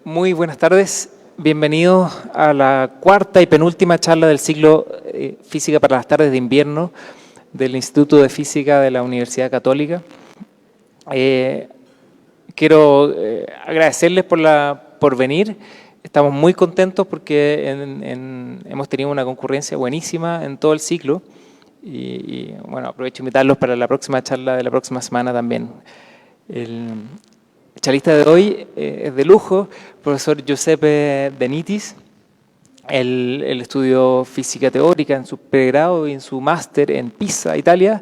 Muy buenas tardes. Bienvenidos a la cuarta y penúltima charla del ciclo Física para las tardes de invierno del Instituto de Física de la Universidad Católica. Quiero agradecerles por venir. Estamos muy contentos porque hemos tenido una concurrencia buenísima en todo el ciclo. Y bueno, aprovecho de invitarlos para la próxima charla de la próxima semana también. El charlista de hoy es de lujo, profesor Giuseppe De Nittis. Él estudió física teórica en su pregrado y en su máster en Pisa, Italia.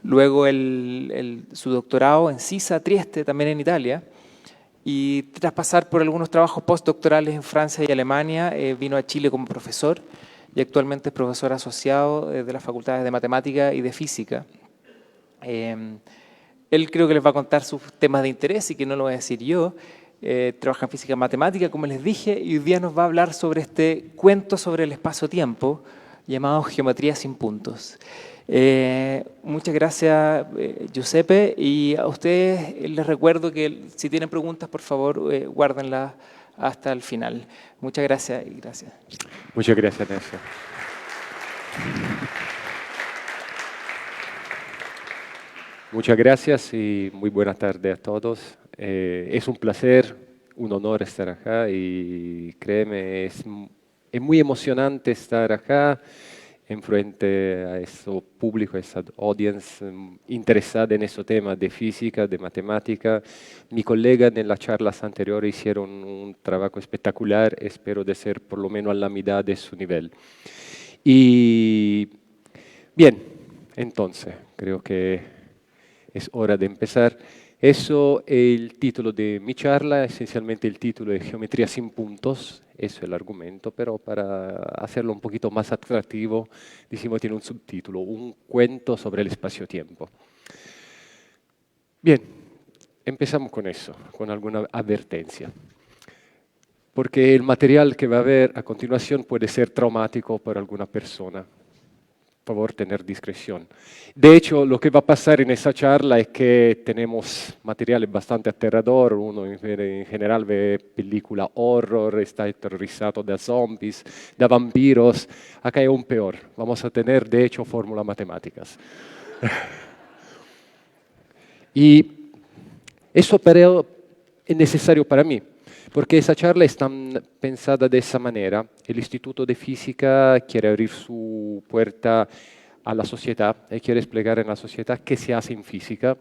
Luego su doctorado en Sisa, Trieste, también en Italia. Y tras pasar por algunos trabajos postdoctorales en Francia y Alemania, vino a Chile como profesor y actualmente es profesor asociado de las facultades de Matemática y de Física. Él creo que les va a contar sus temas de interés y que no lo voy a decir yo. Trabaja en física matemática, como les dije, y hoy día nos va a hablar sobre este cuento sobre el espacio-tiempo llamado Geometría sin puntos. Muchas gracias, Giuseppe, y a ustedes les recuerdo que si tienen preguntas, por favor, guárdenlas hasta el final. Muchas gracias y gracias. Muchas gracias, Nelson. Muchas gracias y muy buenas tardes a todos. Es un placer, un honor estar acá y créeme, es muy emocionante estar acá en frente a ese público, a esa audiencia interesada en ese tema de física, de matemática. Mi colega en las charlas anteriores hicieron un trabajo espectacular, espero de ser por lo menos a la mitad de su nivel. Y bien, entonces, creo que es hora de empezar. Eso es el título de mi charla, esencialmente el título de Geometría sin puntos, eso es el argumento, pero para hacerlo un poquito más atractivo, decimos tiene un subtítulo, un cuento sobre el espacio-tiempo. Bien, empezamos con eso, con alguna advertencia. Porque el material que va a haber a continuación puede ser traumático para alguna persona. Por favor, tener discreción. De hecho, lo que va a pasar en esa charla es que tenemos materiales bastante aterrador. Uno en general ve película horror, está aterrorizado de zombies, de vampiros. Acá hay aún peor. Vamos a tener, de hecho, fórmulas matemáticas. Y eso pero es necesario para mí, porque esa charla está pensada de esa manera. El Instituto de Física quiere abrir su puerta a la sociedad y quiere explicar en la sociedad qué se hace en física.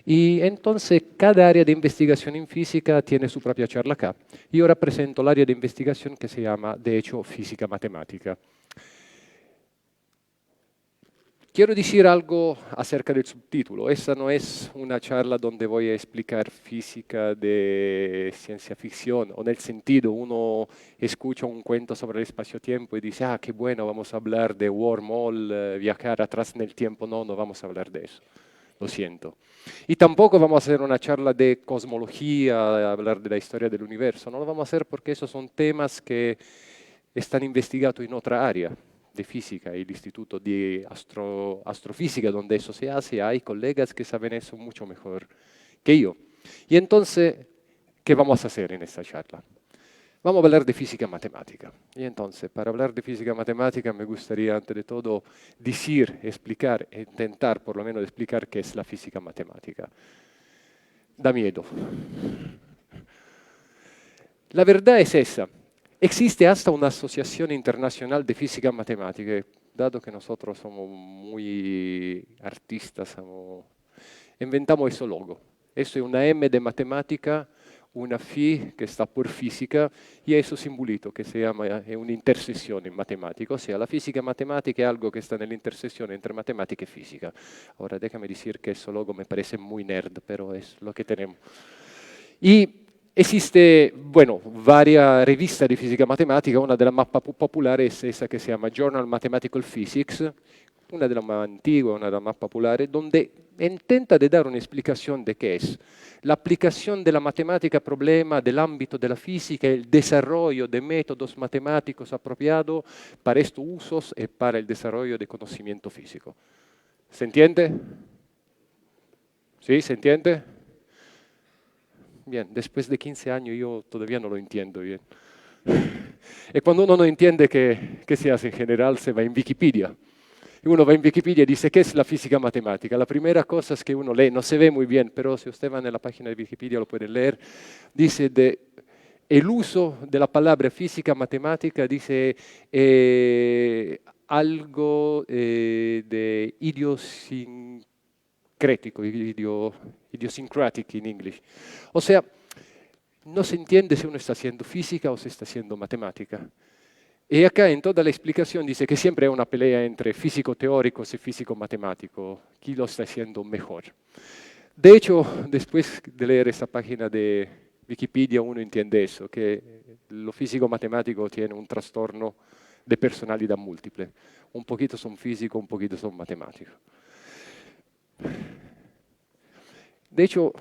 Y entonces cada área de investigación en física tiene su propia charla acá. Y ahora presento el área de investigación que se llama, de hecho, física matemática. Quiero decir algo acerca del subtítulo. Esta no es una charla donde voy a explicar física de ciencia ficción, o en el sentido, uno escucha un cuento sobre el espacio-tiempo y dice, ah, qué bueno, vamos a hablar de wormhole, viajar atrás en el tiempo. No, no vamos a hablar de eso. Lo siento. Y tampoco vamos a hacer una charla de cosmología, hablar de la historia del universo. No lo vamos a hacer porque esos son temas que están investigados en otra área de física, el Instituto de Astrofísica, donde eso se hace, hay colegas que saben eso mucho mejor que yo. Y entonces, ¿qué vamos a hacer en esta charla? Vamos a hablar de física matemática. Y entonces, para hablar de física matemática, me gustaría, ante de todo, decir, explicar, intentar por lo menos explicar qué es la física matemática. Da miedo. La verdad es esa. Existe hasta una asociación internacional de física matemática, dado que nosotros somos muy artistas, inventamos ese logo. Eso es una M de matemática, una Phi que está por física, y ese simbolito que se llama es una intersección en matemática. O sea, la física matemática es algo que está en la intersección entre matemática y física. Ahora, déjame decir que ese logo me parece muy nerd, pero es lo que tenemos. Y existe, bueno, varias revistas de física matemática. Una de las más populares es esa que se llama Journal Mathematical Physics, una de las más antiguas, una de las más populares, donde intenta de dar una explicación de qué es la aplicación de la matemática a problemas del ámbito de la física, el desarrollo de métodos matemáticos apropiados para estos usos y para el desarrollo de conocimiento físico. ¿Se entiende? ¿Sí? ¿Se entiende? bien, después de 15 años yo todavía no lo entiendo bien. Y cuando uno no entiende qué se hace en general, se va en Wikipedia. Y uno va en Wikipedia y dice, ¿qué es la física matemática? La primera cosa es que uno lee, no se ve muy bien, pero si usted va en la página de Wikipedia lo puede leer, dice el uso de la palabra física matemática, dice algo de idiosincrático, idiosyncratic en inglés. O sea, no se entiende si uno está haciendo física o si está haciendo matemática. Y acá en toda la explicación dice que siempre hay una pelea entre físico teóricos y físico matemático. ¿Quién lo está haciendo mejor? De hecho, después de leer esa página de Wikipedia, uno entiende eso, que lo físico matemático tiene un trastorno de personalidad múltiple. Un poquito son físicos, un poquito son matemáticos. De hecho,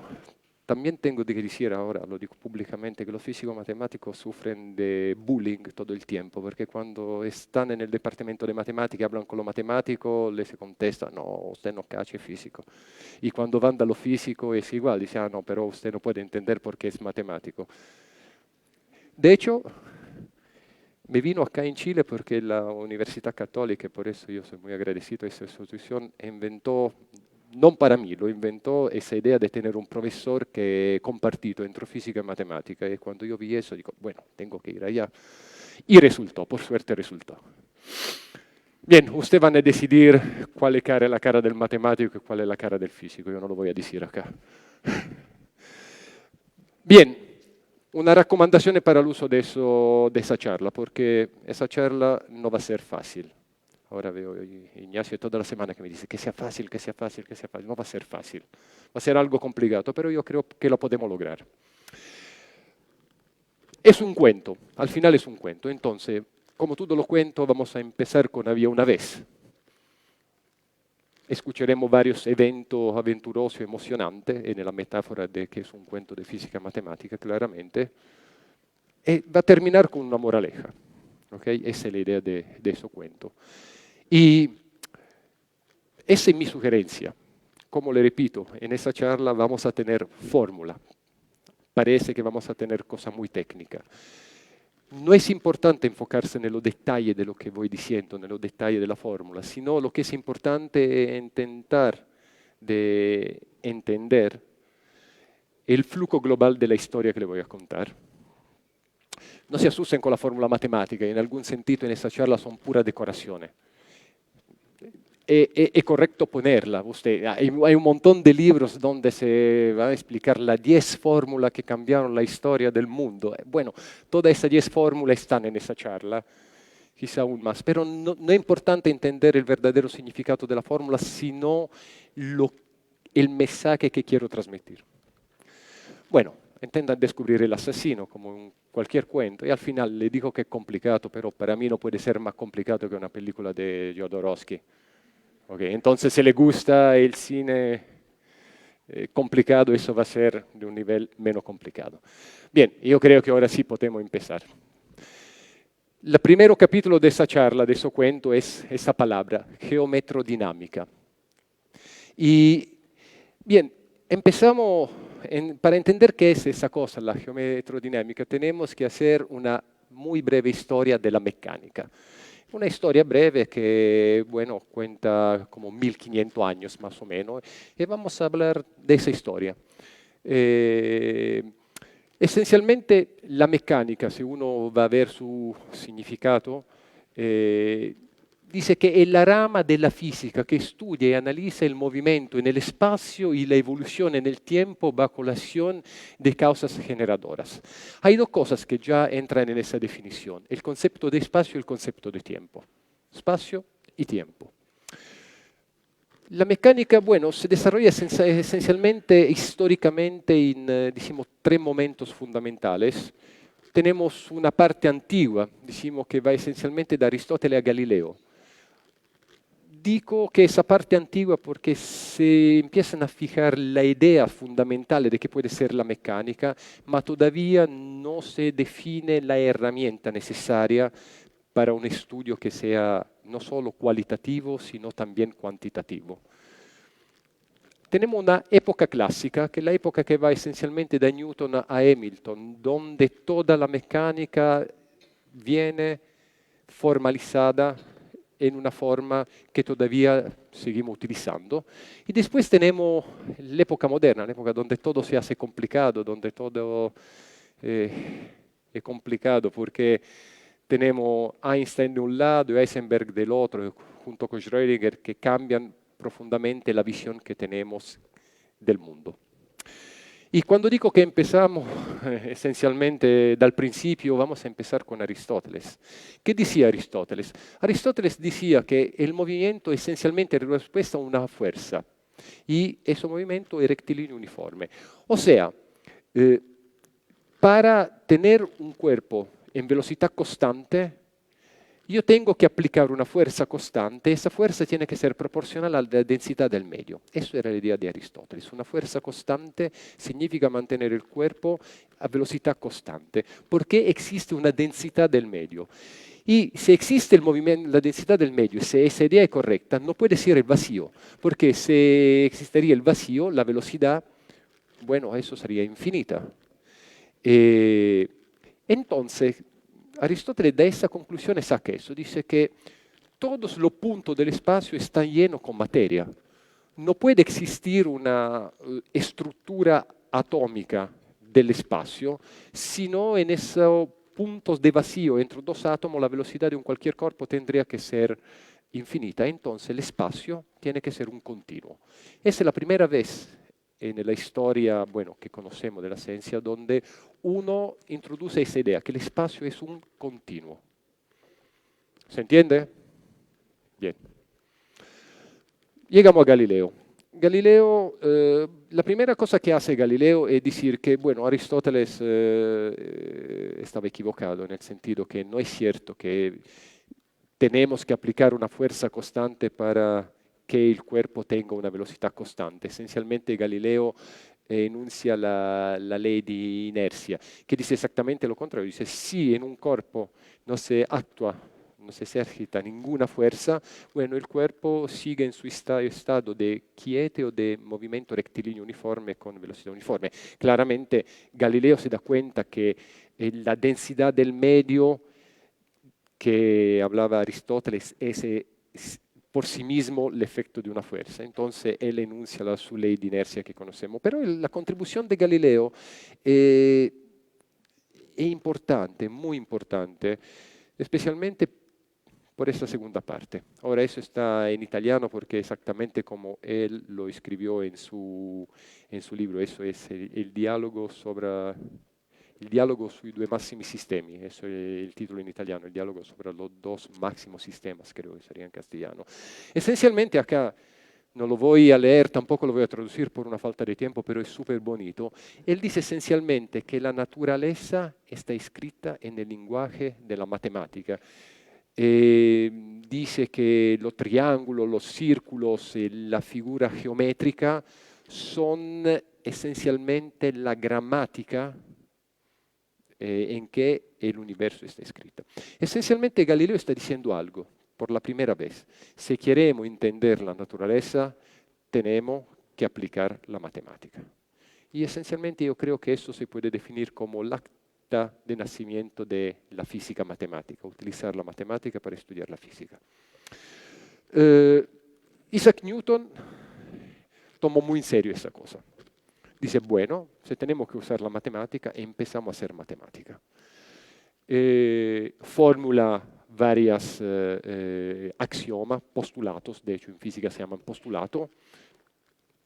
también tengo que decir ahora, lo digo públicamente, que los físicos matemáticos sufren de bullying todo el tiempo, porque cuando están en el departamento de matemática, hablan con los matemáticos, les contestan, no, usted no cacha físico. Y cuando van a lo físico es igual, dicen, ah, no, pero usted no puede entender porque es matemático. De hecho, me vino acá en Chile porque la Universidad Católica, por eso yo soy muy agradecido a esa institución, inventó, no para mí, lo inventó esa idea de tener un profesor que compartido entre física y matemática. Y cuando yo vi eso, digo, bueno, tengo que ir allá. Y resultó, por suerte resultó. Bien, ustedes van a decidir cuál es la cara del matemático y cuál es la cara del físico. Yo no lo voy a decir acá. Bien, una recomendación para el uso de esa charla, porque esa charla no va a ser fácil. Ahora veo a Ignacio toda la semana que me dice que sea fácil, que sea fácil, que sea fácil. No va a ser fácil, va a ser algo complicado, pero yo creo que lo podemos lograr. Es un cuento, al final es un cuento. Entonces, como todo lo cuento, vamos a empezar con Había una vez. Escucharemos varios eventos aventurosos y emocionantes, en la metáfora de que es un cuento de física matemática, claramente. Y va a terminar con una moraleja. ¿Okay? Esa es la idea de ese cuento. Y esa es mi sugerencia. Como le repito, en esa charla vamos a tener fórmula. Parece que vamos a tener cosas muy técnicas. No es importante enfocarse en los detalles de lo que voy diciendo, en los detalles de la fórmula, sino lo que es importante es intentar de entender el flujo global de la historia que le voy a contar. No se asusten con la fórmula matemática, en algún sentido en esa charla son puras decoraciones. Es correcto ponerla. Hay un montón de libros donde se va a explicar las 10 fórmulas que cambiaron la historia del mundo. Bueno, todas esas 10 fórmulas están en esa charla, quizá aún más. Pero no es importante entender el verdadero significado de la fórmula, sino el mensaje que quiero transmitir. Bueno, intentan descubrir el asesino, como en cualquier cuento, y al final le digo que es complicado, pero para mí no puede ser más complicado que una película de Jodorowsky. Okay, entonces, si le gusta el cine complicado, eso va a ser de un nivel menos complicado. Bien, yo creo que ahora sí podemos empezar. El primer capítulo de esa charla, de ese cuento, es esa palabra, geometrodinámica. Y bien, empezamos, para entender qué es esa cosa, la geometrodinámica, tenemos que hacer una muy breve historia de la mecánica. Una historia breve que, bueno, cuenta como 1500 años más o menos, y vamos a hablar de esa historia. Esencialmente, la mecánica, si uno va a ver su significado, dice que es la rama de la física que estudia y analiza el movimiento en el espacio y la evolución en el tiempo bajo la acción de causas generadoras. Hay dos cosas que ya entran en esa definición, el concepto de espacio y el concepto de tiempo. Espacio y tiempo. La mecánica, bueno, se desarrolla esencialmente, históricamente, en, decimos, 3 momentos fundamentales. Tenemos una parte antigua, decimos que va esencialmente de Aristóteles a Galileo. Digo que esa parte antigua porque se empiezan a fijar la idea fundamental de qué puede ser la mecánica, mas todavía no se define la herramienta necesaria para un estudio que sea no solo cualitativo, sino también cuantitativo. tenemos una época clásica, que es la época que va esencialmente da Newton a Hamilton, donde toda la mecánica viene formalizada en una forma que todavía seguimos utilizando. Y después tenemos la época moderna, la época donde todo se hace complicado, donde todo es complicado, porque tenemos Einstein de un lado y Heisenberg del otro, junto con Schrödinger, que cambian profundamente la visión que tenemos del mundo. Y cuando digo que empezamos esencialmente dal principio, vamos a empezar con Aristóteles. ¿Qué decía Aristóteles? Aristóteles decía que el movimiento esencialmente era respuesta a una fuerza y ese movimiento es rectilíneo uniforme. O sea, para tener un cuerpo en velocidad constante, yo tengo que aplicar una fuerza constante, esa fuerza tiene que ser proporcional a la densidad del medio. Eso era la idea de Aristóteles. Una fuerza constante significa mantener el cuerpo a velocidad constante, porque existe una densidad del medio. Y si existe el movimiento, la densidad del medio, si esa idea es correcta, no puede ser el vacío, porque si existiría el vacío, la velocidad, bueno, eso sería infinita. Entonces, Aristóteles da esa conclusión saca eso, dice que todos los puntos del espacio están llenos con materia. No puede existir una estructura atómica del espacio, sino en esos puntos de vacío entre dos átomos la velocidad de un cualquier cuerpo tendría que ser infinita. Entonces el espacio tiene que ser un continuo. Esa es la primera vez en la historia, bueno, que conocemos de la ciencia, donde uno introduce esa idea, que el espacio es un continuo. ¿Se entiende? Bien. Llegamos a Galileo. Galileo, la primera cosa que hace Galileo es decir que, bueno, Aristóteles estaba equivocado en el sentido que no es cierto que tenemos que aplicar una fuerza constante para que el cuerpo tenga una velocidad constante. Esencialmente Galileo enuncia la ley de inercia, que dice exactamente lo contrario. Dice, si en un cuerpo no se actúa, no se ejercita ninguna fuerza, bueno, el cuerpo sigue en su estado de quieto o de movimiento rectilíneo uniforme con velocidad uniforme. Claramente Galileo se da cuenta que la densidad del medio que hablaba Aristóteles es por sí mismo el efecto de una fuerza. Entonces él enuncia su ley de inercia que conocemos. Pero la contribución de Galileo es importante, muy importante, especialmente por esta segunda parte. Ahora eso está en italiano porque exactamente como él lo escribió en su libro, eso es el diálogo sobre... Il dialogo sui due massimi sistemi, eso es el título en italiano, el diálogo sobre los dos máximos sistemas, creo que sería en castellano. Esencialmente acá, no lo voy a leer, tampoco lo voy a traducir por una falta de tiempo, pero es súper bonito. Él dice esencialmente que la naturaleza está escrita en el lenguaje de la matemática. Dice que los triángulos, los círculos, la figura geométrica son esencialmente la gramática en que el universo está escrito. Esencialmente Galileo está diciendo algo, por la primera vez. Si queremos entender la naturaleza, tenemos que aplicar la matemática. Y esencialmente yo creo que eso se puede definir como el acta de nacimiento de la física matemática, utilizar la matemática para estudiar la física. Isaac Newton tomó muy en serio esa cosa. Dice, bueno, si tenemos que usar la matemática, empezamos a hacer matemática. Fórmula varios axiomas, postulatos, de hecho en física se llaman postulato.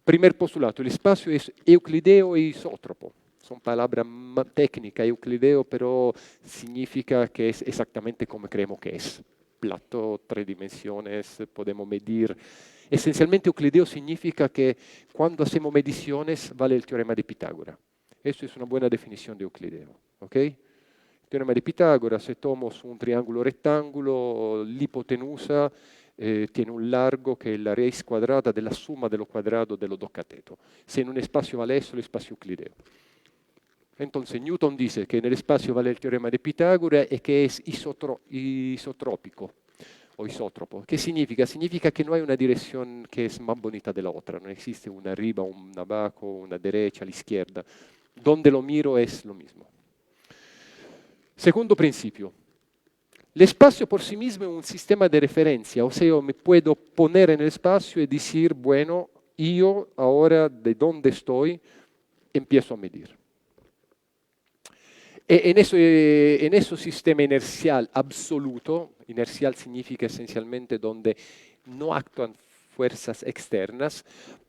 Primer postulato, el espacio es euclideo e isótropo. Son palabras técnicas, euclideo, pero significa que es exactamente como creemos que es. Plato, 3 dimensiones, podemos medir. Esencialmente euclideo significa que cuando hacemos mediciones vale el teorema de Pitágoras. Eso es una buena definición de euclideo. ¿Okay? El teorema de Pitágoras, si tomamos un triángulo rectángulo, la hipotenusa tiene un largo que es la raíz cuadrada de la suma de los cuadrados de los dos catetos. Si en un espacio vale eso, el espacio euclideo. Entonces Newton dice que en el espacio vale el teorema de Pitágoras y que es isotrópico. o isótropo. ¿Qué significa? Significa que no hay una dirección que es más bonita de la otra. No existe una arriba, una abajo, una derecha, a la izquierda. Donde lo miro es lo mismo. Segundo principio. El espacio por sí mismo es un sistema de referencia. O sea, yo me puedo poner en el espacio y decir, bueno, yo ahora de donde estoy empiezo a medir. En ese sistema inercial absoluto, inercial significa esencialmente donde no actúan fuerzas externas,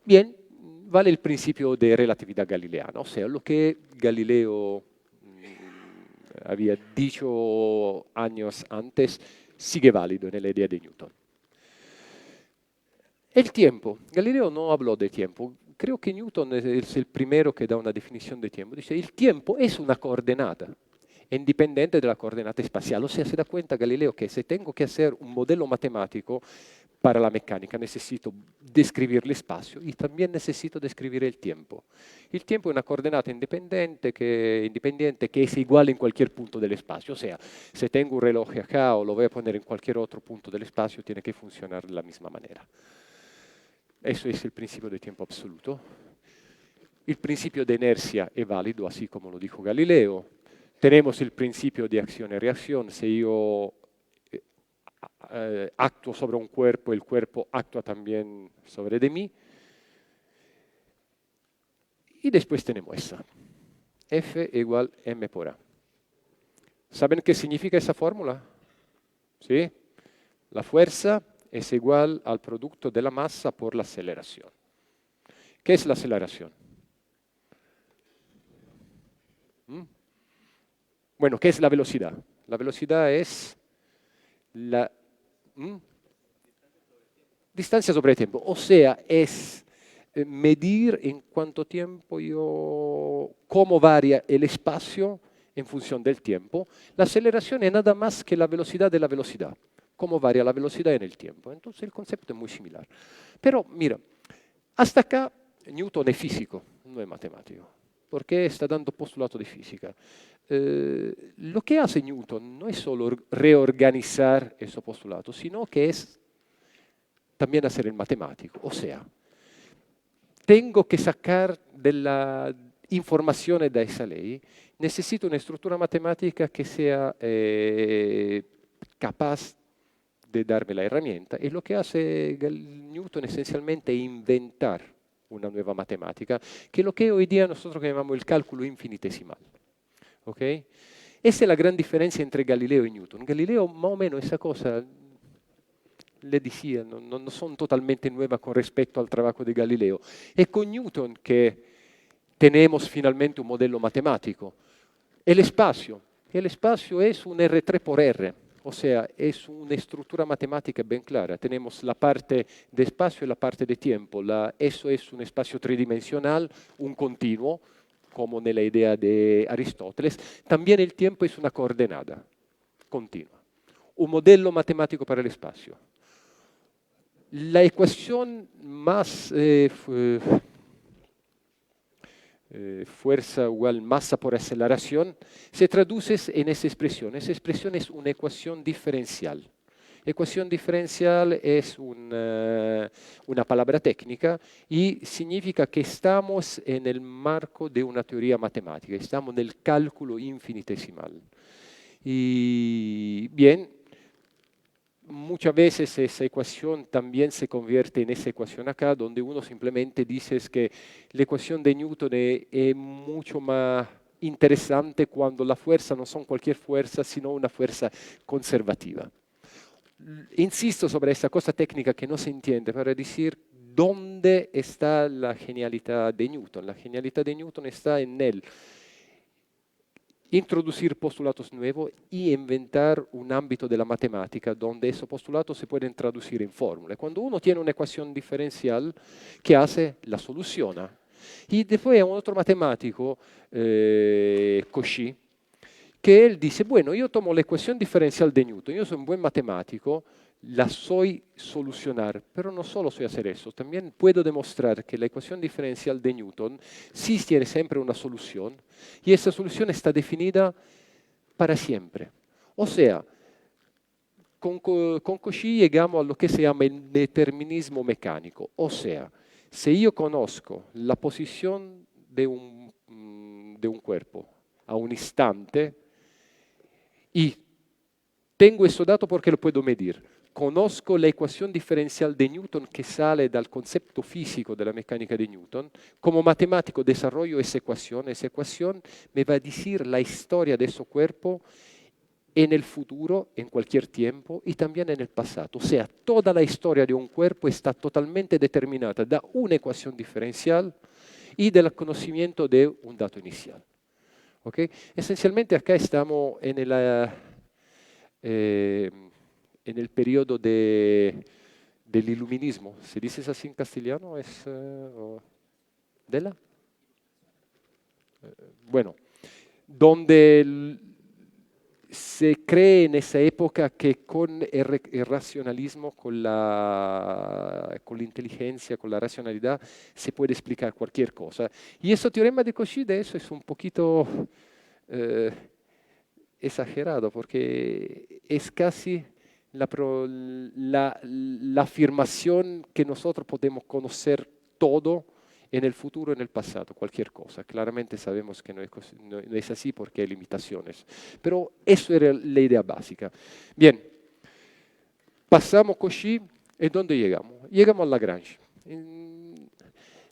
bien, vale el principio de relatividad galileana, o sea, lo que Galileo había dicho años antes sigue válido en la idea de Newton. El tiempo. Galileo no habló de tiempo. Creo que Newton es el primero que da una definición de tiempo. Dice, el tiempo es una coordenata, independiente de la coordenata espacial. O sea, se da cuenta Galileo que si tengo que hacer un modelo matemático para la mecánica, necesito describir el espacio y también necesito describir el tiempo. El tiempo es una coordenata independiente que es igual en cualquier punto del espacio. O sea, si tengo un reloj acá o lo voy a poner en cualquier otro punto del espacio, tiene que funcionar de la misma manera. Eso es el principio de tiempo absoluto. El principio de inercia es válido, así como lo dijo Galileo. Tenemos el principio de acción y reacción. Si yo actúo sobre un cuerpo, el cuerpo actúa también sobre de mí. Y después tenemos esa. F igual m por a. ¿Saben qué significa esa fórmula? ¿Sí? La fuerza es igual al producto de la masa por la aceleración. ¿Qué es la aceleración? Bueno, ¿qué es la velocidad? La velocidad es la distancia sobre el tiempo. O sea, es medir en cuánto tiempo cómo varía el espacio en función del tiempo. La aceleración es nada más que la velocidad de la velocidad. Cómo varía la velocidad en el tiempo. Entonces el concepto es muy similar. Pero mira, hasta acá Newton es físico, no es matemático, porque está dando postulato de física. Lo que hace Newton no es solo reorganizar esos postulatos, sino que es también hacer el matemático. O sea, tengo que sacar de la información de esa ley, necesito una estructura matemática que sea capaz de darme la herramienta. Y lo que hace Newton esencialmente es inventar una nueva matemática, que es lo que hoy día nosotros llamamos el cálculo infinitesimal. ¿Okay? Esa es la gran diferencia entre Galileo y Newton. Galileo, más o menos, esa cosa le decía, no son totalmente nuevas con respecto al trabajo de Galileo. Es con Newton que tenemos finalmente un modelo matemático. El espacio es un R3 por R. O sea, es una estructura matemática bien clara. Tenemos la parte de espacio y la parte de tiempo. Eso es un espacio tridimensional, un continuo, como en la idea de Aristóteles. También el tiempo es una coordenada continua. Un modelo matemático para el espacio. La ecuación más fuerza igual masa por aceleración, se traduce en esa expresión. Esa expresión es una ecuación diferencial. Ecuación diferencial es una palabra técnica y significa que estamos en el marco de una teoría matemática, estamos en el cálculo infinitesimal. Y bien, muchas veces esa ecuación también se convierte en esa ecuación acá, donde uno simplemente dice que la ecuación de Newton es mucho más interesante cuando la fuerza no son cualquier fuerza, sino una fuerza conservativa. Insisto sobre esta cosa técnica que no se entiende para decir dónde está la genialidad de Newton. La genialidad de Newton está en él. Introducir postulatos nuevos y inventar un ámbito de la matemática donde esos postulatos se pueden traducir en fórmulas. Cuando uno tiene una ecuación diferencial, ¿qué hace? La soluciona. Y después hay un otro matemático, Cauchy, que él dice, bueno, yo tomo la ecuación diferencial de Newton, yo soy un buen matemático, la soy solucionar, pero no solo soy hacer eso, también puedo demostrar que la ecuación diferencial de Newton sí tiene siempre una solución y esa solución está definida para siempre. O sea, Con Cauchy llegamos a lo que se llama el determinismo mecánico, o sea, si yo conozco la posición de un cuerpo a un instante y tengo ese dato porque lo puedo medir, conozco la ecuación diferencial de Newton que sale del concepto físico de la mecánica de Newton, como matemático desarrollo esa ecuación me va a decir la historia de ese cuerpo en el futuro, en cualquier tiempo y también en el pasado. O sea, toda la historia de un cuerpo está totalmente determinada da una ecuación diferencial y del conocimiento de un dato inicial. ¿Okay? Esencialmente acá estamos en el periodo del iluminismo. ¿Se dice así en castellano? ¿Dela? Bueno, donde se cree en esa época que con el racionalismo, con la inteligencia, con la racionalidad, se puede explicar cualquier cosa. Y ese teorema de Cauchy de eso es un poquito exagerado, porque es casi la afirmación que nosotros podemos conocer todo en el futuro, en el pasado, cualquier cosa. Claramente sabemos que no es así porque hay limitaciones. Pero eso era la idea básica. Bien, pasamos Cauchy y ¿dónde llegamos? Llegamos a Lagrange.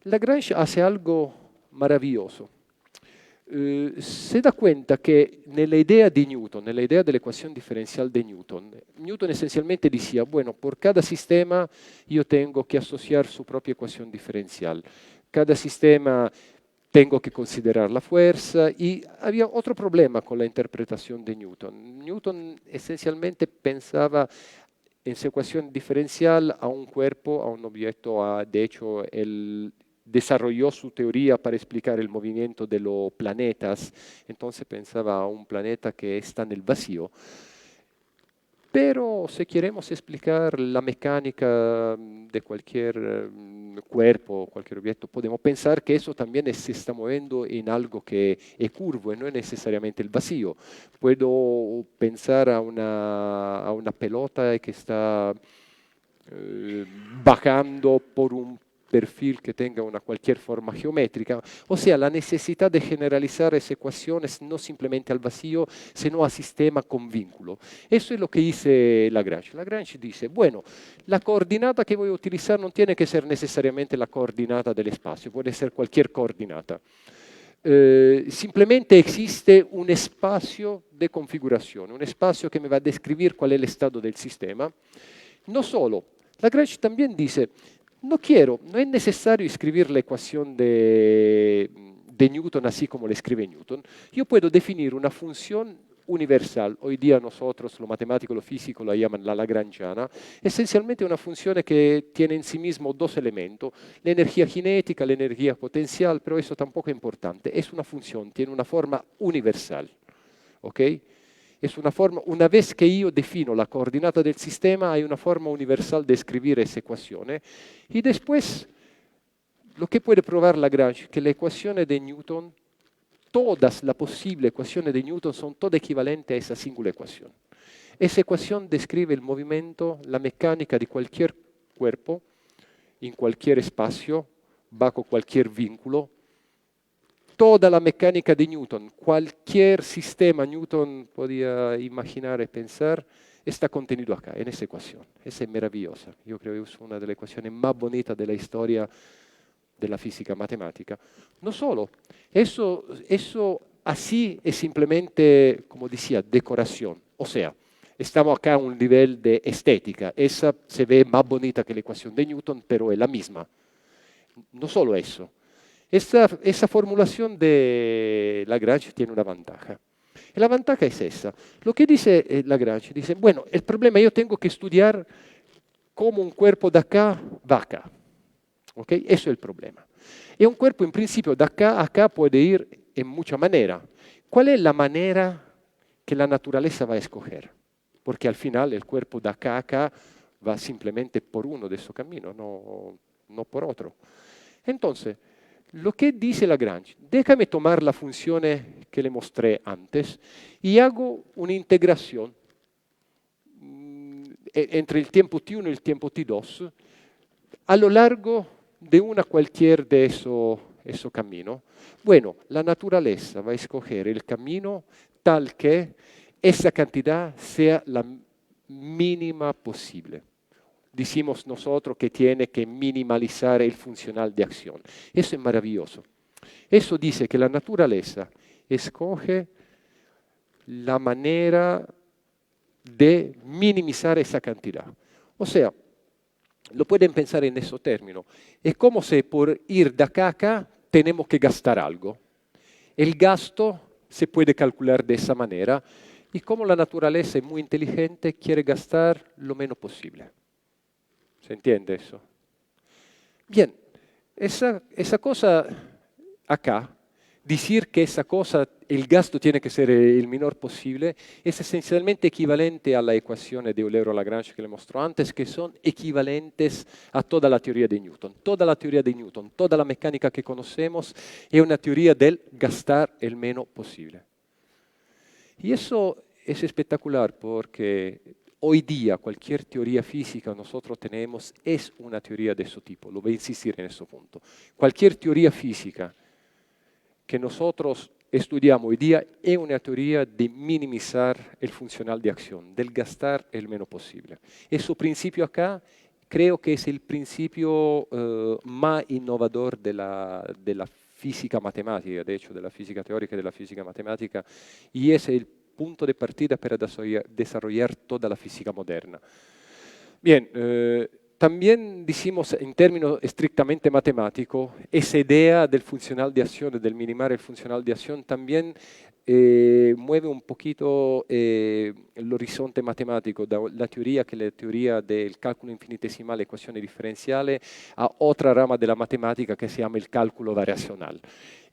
Lagrange hace algo maravilloso. Se da cuenta que nella idea di Newton, nella idea dell'equazione differenziale di Newton, Newton essenzialmente diceva, bueno, por cada sistema io tengo que asociar su propia ecuación diferencial. Cada sistema tengo que considerar la fuerza y había otro problema con la interpretación de Newton. Newton esencialmente pensaba en su ecuación diferencial a un cuerpo, a un objeto, de hecho, él desarrolló su teoría para explicar el movimiento de los planetas, entonces pensaba a un planeta que está en el vacío. Pero si queremos explicar la mecánica de cualquier cuerpo, cualquier objeto, podemos pensar que eso también se está moviendo en algo que es curvo y no es necesariamente el vacío. Puedo pensar a una pelota que está bajando por un perfil que tenga cualquier forma geométrica. O sea, la necesidad de generalizar esas ecuaciones no simplemente al vacío, sino al sistema con vínculo. Eso es lo que dice Lagrange. Lagrange dice, bueno, la coordinata que voy a utilizar no tiene que ser necesariamente la coordinata del espacio, puede ser cualquier coordinata. Simplemente existe un espacio de configuración, un espacio que me va a describir cuál es el estado del sistema. No solo, Lagrange también dice, no es necesario escribir la ecuación de Newton así como la escribe Newton. Yo puedo definir una función universal. Hoy día nosotros, los matemáticos, los físicos, la llaman la lagrangiana. Esencialmente una función que tiene en sí mismo dos elementos, la energía cinética, la energía potencial, pero eso tampoco es importante. Es una función, tiene una forma universal. ¿Ok? Es una forma, una vez que yo defino la coordinata del sistema, hay una forma universal de escribir esa ecuación. Y después, lo que puede probar Lagrange, que las ecuaciones de Newton, todas las posibles ecuaciones de Newton son todas equivalentes a esa singular ecuación. Esa ecuación describe el movimiento, la mecánica de cualquier cuerpo, en cualquier espacio, bajo cualquier vínculo. Toda la mecánica de Newton, cualquier sistema Newton podía imaginar y pensar, está contenido acá, en esa ecuación. Esa es maravillosa. Yo creo que es una de las ecuaciones más bonitas de la historia de la física matemática. No solo, eso así es simplemente, como decía, decoración. O sea, estamos acá a un nivel de estética. Esa se ve más bonita que la ecuación de Newton, pero es la misma. No solo eso. Esa formulación de Lagrange tiene una ventaja. Y la ventaja es esa. Lo que dice Lagrange, dice, bueno, el problema yo tengo que estudiar cómo un cuerpo de acá va acá. ¿Okay? Eso es el problema. Y un cuerpo en principio de acá a acá puede ir en mucha manera. ¿Cuál es la manera que la naturaleza va a escoger? Porque al final el cuerpo de acá a acá va simplemente por uno de esos caminos, no por otro. Entonces, lo que dice Lagrange, déjame tomar las funciones que le mostré antes y hago una integración entre el tiempo t1 y el tiempo t2, a lo largo de una cualquier de esos caminos. Bueno, la naturaleza va a escoger el camino tal que esa cantidad sea la mínima posible. Decimos nosotros que tiene que minimalizar el funcional de acción. Eso es maravilloso. Eso dice que la naturaleza escoge la manera de minimizar esa cantidad. O sea, lo pueden pensar en esos términos. Es como si por ir de acá a acá tenemos que gastar algo. El gasto se puede calcular de esa manera y como la naturaleza es muy inteligente, quiere gastar lo menos posible. ¿Se entiende eso? Bien, esa cosa acá, decir que esa cosa, el gasto tiene que ser el menor posible, es esencialmente equivalente a la ecuación de Euler-Lagrange que le mostró antes, que son equivalentes a toda la teoría de Newton. Toda la teoría de Newton, toda la mecánica que conocemos es una teoría del gastar el menos posible. Y eso es espectacular porque hoy día cualquier teoría física que nosotros tenemos es una teoría de ese tipo. Lo voy a insistir en ese punto. Cualquier teoría física que nosotros estudiamos hoy día es una teoría de minimizar el funcional de acción, del gastar el menos posible. Ese principio acá creo que es el principio más innovador de la física matemática, de hecho de la física teórica y de la física matemática, y es el punto de partida para desarrollar toda la física moderna. Bien, también decimos en términos estrictamente matemáticos, esa idea del funcional de acción, del minimar el funcional de acción, también mueve un poquito el horizonte matemático, da la teoría que es la teoría del cálculo infinitesimal, ecuaciones diferenciales, a otra rama de la matemática que se llama el cálculo variacional.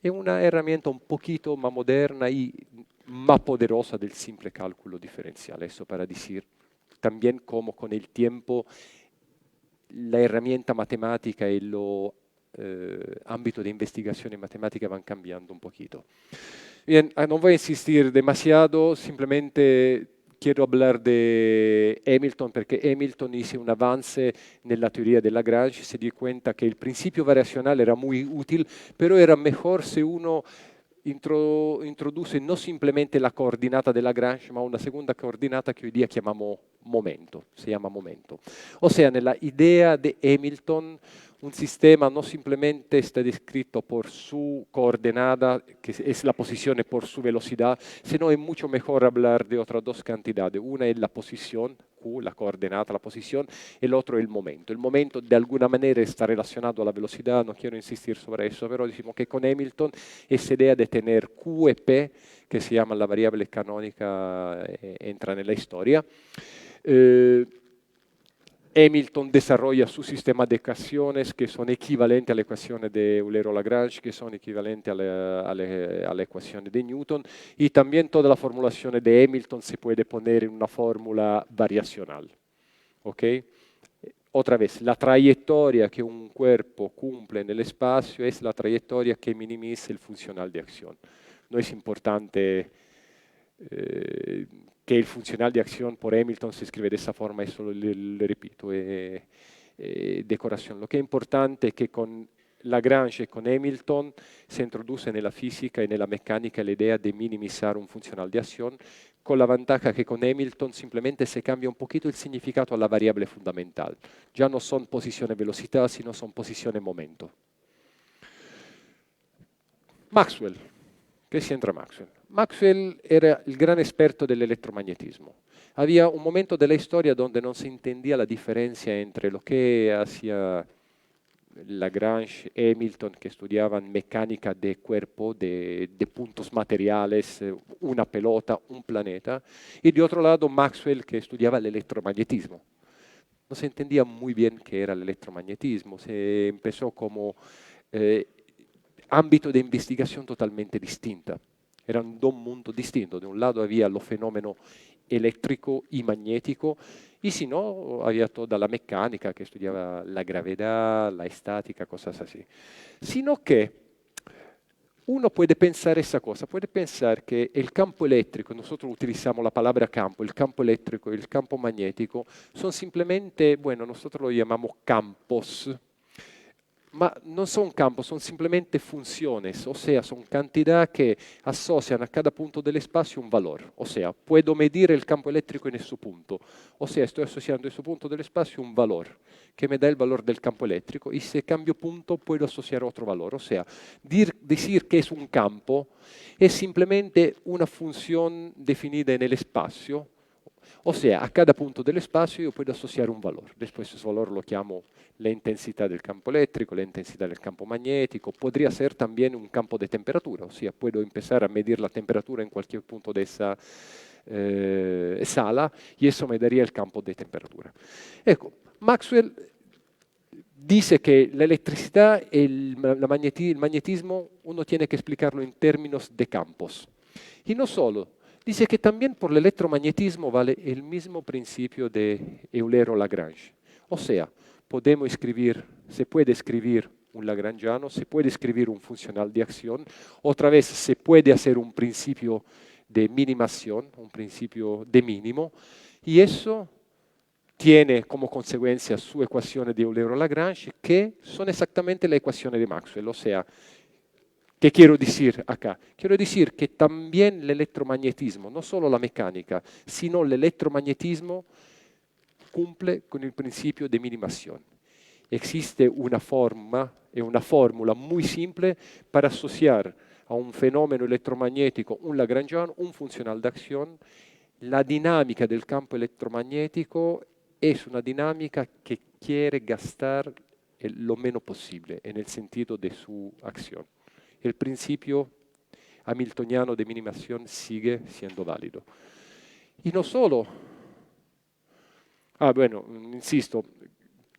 Es una herramienta un poquito más moderna y más poderosa del simple cálculo diferencial, eso para decir también cómo con el tiempo la herramienta matemática y los ámbitos de investigación en matemática van cambiando un poquito. Bien, no voy a insistir demasiado, simplemente quiero hablar de Hamilton porque Hamilton hizo un avance en la teoría de Lagrange, se dio cuenta que el principio variacional era muy útil, pero era mejor si uno introduce no simplemente la coordinata de Lagrange, ma una segunda coordinata que hoy día chiamiamo momento, si llama momento. O sea, nella idea de Hamilton, un sistema no simplemente está descrito por su coordenada, que es la posición por su velocidad, sino es mucho mejor hablar de otras dos cantidades. Una es la posición, Q, la coordenata, la posición, el otro el momento. El momento de alguna manera está relacionado a la velocidad, no quiero insistir sobre eso, pero decimos que con Hamilton esa idea de tener Q y P, que se llama la variable canónica, entra en la historia. Hamilton desarrolla su sistema de ecuaciones que son equivalentes a las ecuaciones de Eulero-Lagrange, que son equivalentes a la ecuación de Newton, y también toda la formulación de Hamilton se puede poner en una fórmula variacional. ¿Okay? Otra vez, la trayectoria que un cuerpo cumple en el espacio es la trayectoria que minimiza el funcional de acción. No es importante que el funcional de acción por Hamilton se escribe de esa forma, eso le repito, decoración. Lo que es importante es que con Lagrange y con Hamilton se introduce en la física y en la mecánica la idea de minimizar un funcional de acción, con la ventaja que con Hamilton simplemente se cambia un poquito el significado a la variable fundamental. Ya no son posiciones velocidad, sino son posiciones momento. Maxwell. ¿Qué si entra Maxwell? Maxwell era el gran experto del electromagnetismo. Había un momento de la historia donde no se entendía la diferencia entre lo que hacía Lagrange y Hamilton, que estudiaban mecánica de cuerpo, de puntos materiales, una pelota, un planeta, y de otro lado Maxwell, que estudiaba el electromagnetismo. No se entendía muy bien qué era el electromagnetismo, se empezó como ámbito de investigación totalmente distinta. Eran dos mundos distintos. De un lado había lo fenómeno eléctrico y magnético, y si no, había toda la mecánica que estudiaba la gravedad, la estática, cosas así. Sino que uno puede pensar esa cosa, puede pensar que el campo eléctrico, nosotros utilizamos la palabra campo, el campo eléctrico y el campo magnético son simplemente, bueno, nosotros lo llamamos campos, no son campos, son simplemente funciones, o sea, son cantidades que asocian a cada punto del espacio un valor. O sea, puedo medir el campo eléctrico en ese punto. O sea, estoy asociando a ese punto del espacio un valor que me da el valor del campo eléctrico y si cambio punto puedo asociar otro valor. O sea, decir que es un campo es simplemente una función definida en el espacio. O sea, a cada punto del espacio yo puedo asociar un valor. Después ese valor lo llamo la intensidad del campo eléctrico, la intensidad del campo magnético. Podría ser también un campo de temperatura. O sea, puedo empezar a medir la temperatura en cualquier punto de esa sala y eso me daría el campo de temperatura. Ecco, Maxwell dice que la electricidad y el magnetismo uno tiene que explicarlo en términos de campos. Y no solo. Dice que también por el electromagnetismo vale el mismo principio de Eulero-Lagrange. O sea, podemos escribir, se puede escribir un lagrangiano, se puede escribir un funcional de acción, otra vez se puede hacer un principio de minimación, un principio de mínimo, y eso tiene como consecuencia su ecuaciones de Eulero-Lagrange, que son exactamente la ecuación de Maxwell, o sea, ¿qué quiero decir acá? Quiero decir que también el electromagnetismo, no solo la mecánica, sino el electromagnetismo cumple con el principio de minimación. Existe una forma y una fórmula muy simple para asociar a un fenómeno electromagnético un lagrangiano, un funcional de acción. La dinámica del campo electromagnético es una dinámica que quiere gastar lo menos posible en el sentido de su acción. El principio hamiltoniano de minimación sigue siendo válido. Y no solo, bueno, insisto,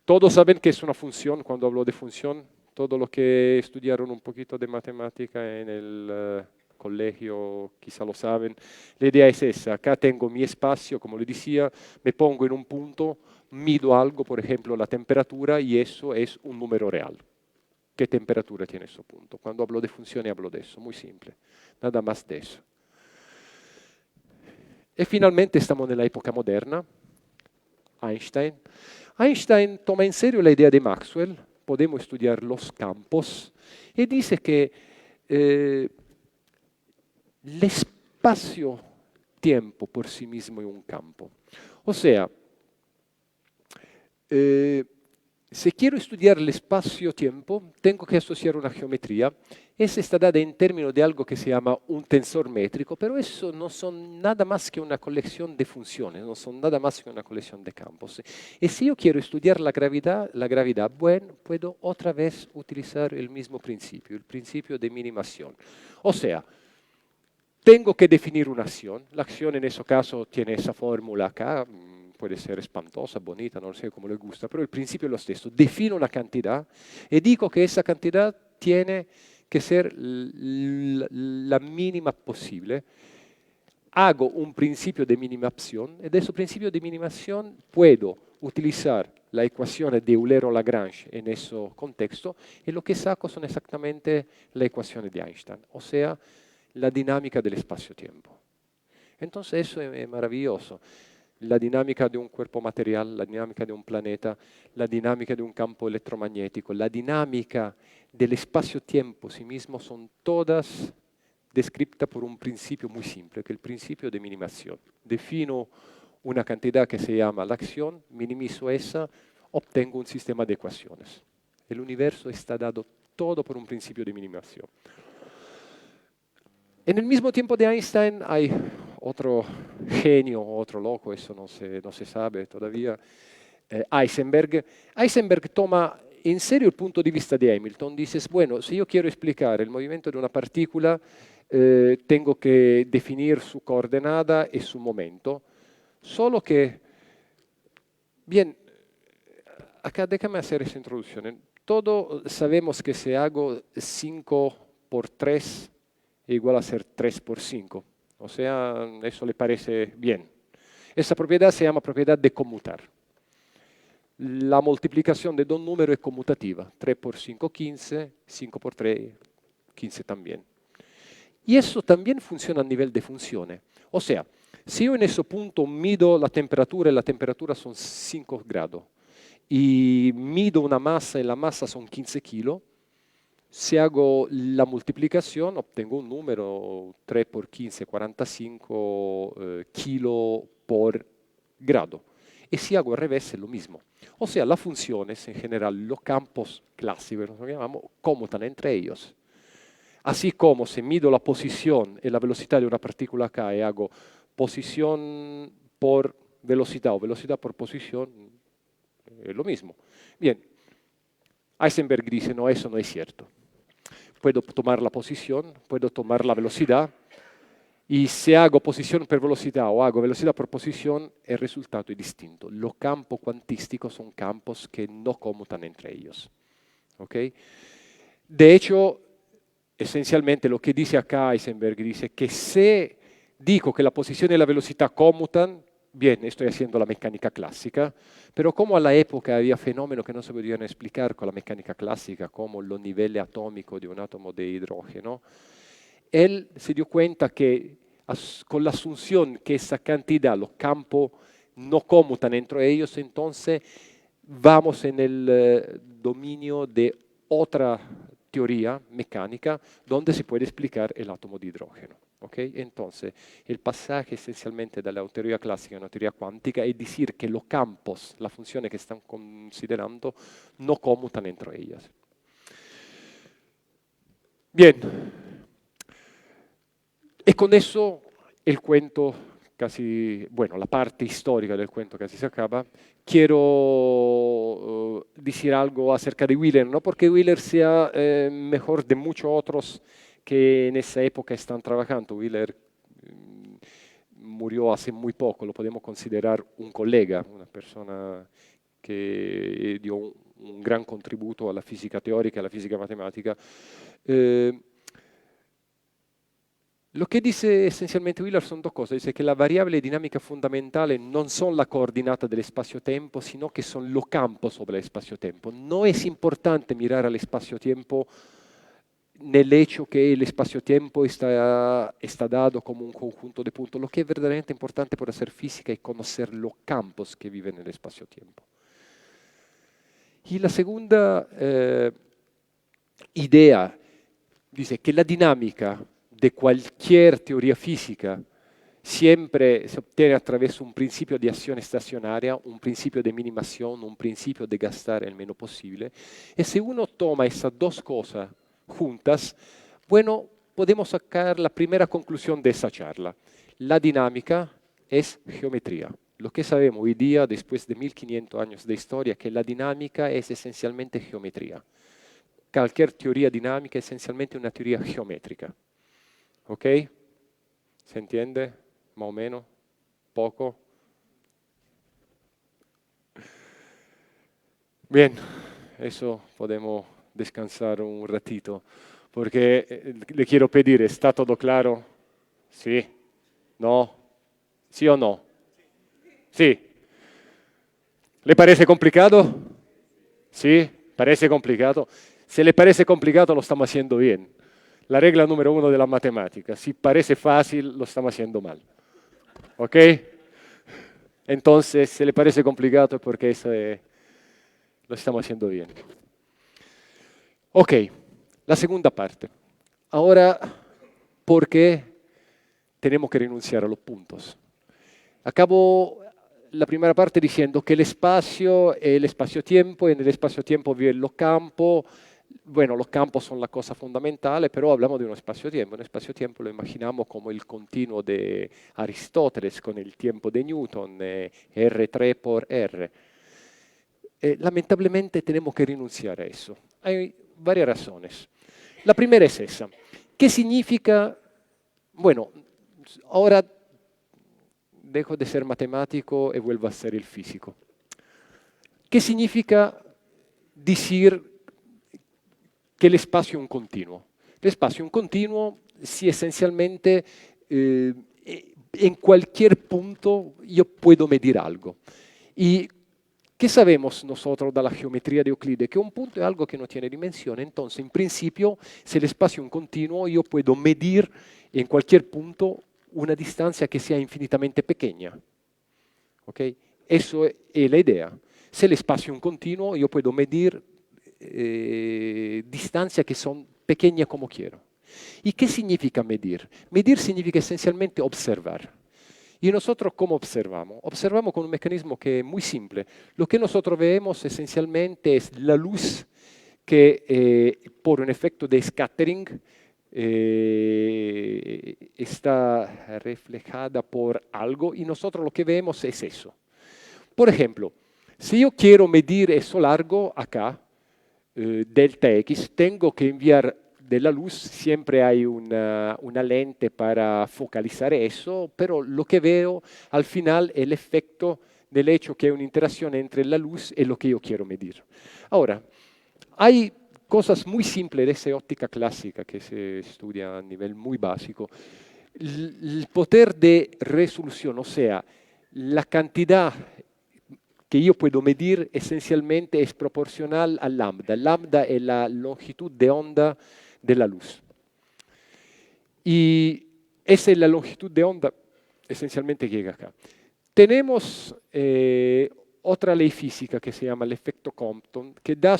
todos saben que es una función, cuando hablo de función, todo lo que estudiaron un poquito de matemática en el colegio quizá lo saben. La idea es esa, acá tengo mi espacio, como le decía, me pongo en un punto, mido algo, por ejemplo la temperatura, y eso es un número real. ¿Qué temperatura tiene ese punto? Cuando hablo de funciones hablo de eso, muy simple, nada más de eso. Y finalmente estamos en la época moderna, Einstein. Einstein toma en serio la idea de Maxwell, podemos estudiar los campos, y dice que el espacio-tiempo por sí mismo es un campo. O sea, si quiero estudiar el espacio-tiempo, tengo que asociar una geometría. Esa está dada en términos de algo que se llama un tensor métrico, pero eso no son nada más que una colección de funciones, no son nada más que una colección de campos. Y si yo quiero estudiar la gravedad, bueno, puedo otra vez utilizar el mismo principio, el principio de minimación. O sea, tengo que definir una acción. La acción en ese caso tiene esa fórmula acá, puede ser espantosa, bonita, no sé cómo le gusta, pero el principio es lo stesso. Defino una cantidad y digo que esa cantidad tiene que ser la mínima posible. Hago un principio de minimación y de ese principio de minimación puedo utilizar la ecuación de Eulero-Lagrange en ese contexto y lo que saco son exactamente las ecuaciones de Einstein, o sea, la dinámica del espacio-tiempo. Entonces eso es maravilloso. La dinámica de un cuerpo material, la dinámica de un planeta, la dinámica de un campo electromagnético, la dinámica del espacio-tiempo sí mismo son todas descritas por un principio muy simple, que es el principio de minimación. Defino una cantidad que se llama la acción, minimizo esa, obtengo un sistema de ecuaciones. El universo está dado todo por un principio de minimación. En el mismo tiempo de Einstein hay otro genio, otro loco, eso no se sabe todavía, Heisenberg. Heisenberg toma en serio el punto de vista de Hamilton. Dices, bueno, si yo quiero explicar el movimiento de una partícula, tengo que definir su coordenada y su momento. Solo que, bien, acá déjame hacer esa introducción. Todos sabemos que si hago 5 por 3 es igual a ser 3 por 5. O sea, eso le parece bien. Esa propiedad se llama propiedad de conmutar. La multiplicación de dos números es conmutativa. 3 por 5, 15. 5 por 3, 15 también. Y eso también funciona a nivel de funciones. O sea, si yo en ese punto mido la temperatura y la temperatura son 5 grados, y mido una masa y la masa son 15 kilos, si hago la multiplicación obtengo un número 3 por 15, 45 kilos por grado. Y si hago al revés es lo mismo. O sea, las funciones en general, los campos clásicos, los llamamos, conmutan entre ellos. Así como si mido la posición y la velocidad de una partícula acá y hago posición por velocidad o velocidad por posición, es lo mismo. Bien, Heisenberg dice, no, eso no es cierto. Puedo tomar la posición, puedo tomar la velocidad, y si hago posición por velocidad o hago velocidad por posición, el resultado es distinto. Los campos cuantísticos son campos que no conmutan entre ellos. ¿Okay? De hecho, esencialmente lo que dice acá Heisenberg dice que si digo que la posición y la velocidad conmutan, bien, estoy haciendo la mecánica clásica, pero como a la época había fenómenos que no se podían explicar con la mecánica clásica, como los niveles atómicos de un átomo de hidrógeno, él se dio cuenta que con la asunción que esa cantidad, los campos no conmutan entre ellos, entonces vamos en el dominio de otra teoría mecánica donde se puede explicar el átomo de hidrógeno. ¿Okay? Entonces, el pasaje esencialmente de la teoría clásica a una teoría cuántica es decir que los campos, las funciones que están considerando, no conmutan entre ellas. Bien, y con eso el cuento casi, bueno, la parte histórica del cuento casi se acaba. Quiero decir algo acerca de Wheeler, no porque Wheeler sea mejor de muchos otros que en esa época están trabajando. Wheeler murió hace muy poco, lo podemos considerar un colega, una persona que dio un gran contributo a la física teórica, a la física matematica. Lo que dice esencialmente Wheeler son dos cosas. Dice que la variable dinámica fundamental no son la coordinata del espacio-tiempo, sino que son los campos sobre el espacio-tiempo. No es importante mirar al espacio-tiempo nel hecho que el espacio-tiempo está dado como un conjunto de puntos. Lo que es verdaderamente importante para hacer física es conocer los campos que viven en el espacio-tiempo. Y la segunda idea dice que la dinámica de cualquier teoría física siempre se obtiene a través de un principio de acción estacionaria, un principio de minimación, un principio de gastar el menos posible. Y si uno toma esas dos cosas juntas, bueno, podemos sacar la primera conclusión de esa charla. La dinámica es geometría. Lo que sabemos hoy día, después de 1500 años de historia, que la dinámica es esencialmente geometría. Cualquier teoría dinámica es esencialmente una teoría geométrica. ¿Ok? ¿Se entiende? Más o menos. ¿Poco? Bien, eso podemos descansar un ratito, porque le quiero pedir, ¿está todo claro? ¿Sí? ¿No? ¿Sí o no? ¿Sí? ¿Le parece complicado? ¿Sí? ¿Parece complicado? Si le parece complicado, lo estamos haciendo bien. La regla número 1 de la matemática. Si parece fácil, lo estamos haciendo mal. ¿Ok? Entonces, si le parece complicado es porque eso lo estamos haciendo bien. Ok, la segunda parte. Ahora, ¿por qué tenemos que renunciar a los puntos? Acabo la primera parte diciendo que el espacio es el espacio-tiempo, y en el espacio-tiempo viven los campos. Bueno, los campos son la cosa fundamental, pero hablamos de un espacio-tiempo. Un espacio-tiempo lo imaginamos como el continuo de Aristóteles con el tiempo de Newton, R3 por R. Lamentablemente tenemos que renunciar a eso. Hay varias razones. La primera es esa. ¿Qué significa? Bueno, ahora dejo de ser matemático y vuelvo a ser el físico. ¿Qué significa decir que el espacio es un continuo? El espacio es un continuo si esencialmente en cualquier punto yo puedo medir algo. Y ¿Qué sabemos nosotros de la geometría de Euclides? Que un punto es algo que no tiene dimensión. Entonces, en principio, si el espacio es un continuo, yo puedo medir en cualquier punto una distancia que sea infinitamente pequeña. ¿Okay? Eso es la idea. Si el espacio es un continuo, yo puedo medir distancias que son pequeñas como quiero. ¿Y qué significa medir? Medir significa esencialmente observar. ¿Y nosotros cómo observamos? Observamos con un mecanismo que es muy simple. Lo que nosotros vemos esencialmente es la luz que por un efecto de scattering está reflejada por algo y nosotros lo que vemos es eso. Por ejemplo, si yo quiero medir eso largo acá, delta X, tengo que enviar de la luz, siempre hay una lente para focalizar eso, pero lo que veo al final es el efecto del hecho que hay una interacción entre la luz y lo que yo quiero medir. Ahora, hay cosas muy simples de esa óptica clásica que se estudia a nivel muy básico. El poder de resolución, o sea, la cantidad que yo puedo medir esencialmente es proporcional al lambda. Lambda es la longitud de onda de la luz. Y esa es la longitud de onda esencialmente que llega acá. Tenemos otra ley física que se llama el efecto Compton, que da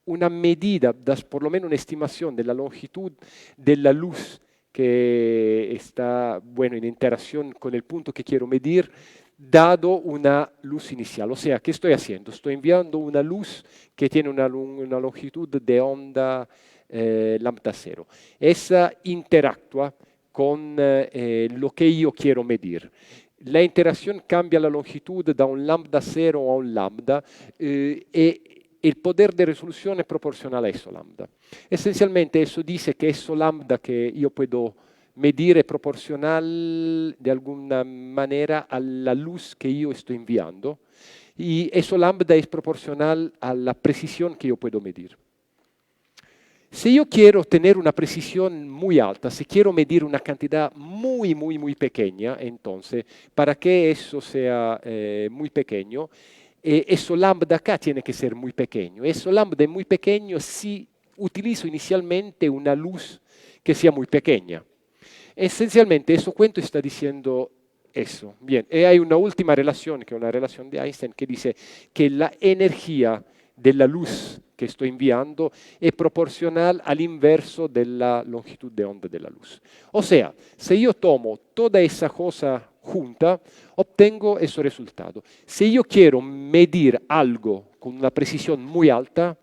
una medida, da por lo menos una estimación de la longitud de la luz que está en interacción con el punto que quiero medir, dado una luz inicial. O sea, ¿qué estoy haciendo? Estoy enviando una luz que tiene una longitud de onda lambda 0. Esa interactúa con lo que yo quiero medir. La interacción cambia la longitud da un lambda 0 a un lambda y el poder de resolución es proporcional a eso lambda. Esencialmente eso dice que eso lambda que yo puedo medir es proporcional de alguna manera a la luz que yo estoy enviando y eso lambda es proporcional a la precisión que yo puedo medir. Si yo quiero tener una precisión muy alta, si quiero medir una cantidad muy, muy, muy pequeña, entonces, para que eso sea muy pequeño, eso lambda acá tiene que ser muy pequeño. Eso lambda es muy pequeño si utilizo inicialmente una luz que sea muy pequeña. Esencialmente, eso cuento está diciendo eso. Bien, y hay una última relación, que es una relación de Einstein, que dice que la energía de la luz que estoy enviando es proporcional al inverso de la longitud de onda de la luz. O sea, si yo tomo toda esa cosa junta, obtengo ese resultado. Si yo quiero medir algo con una precisión muy alta,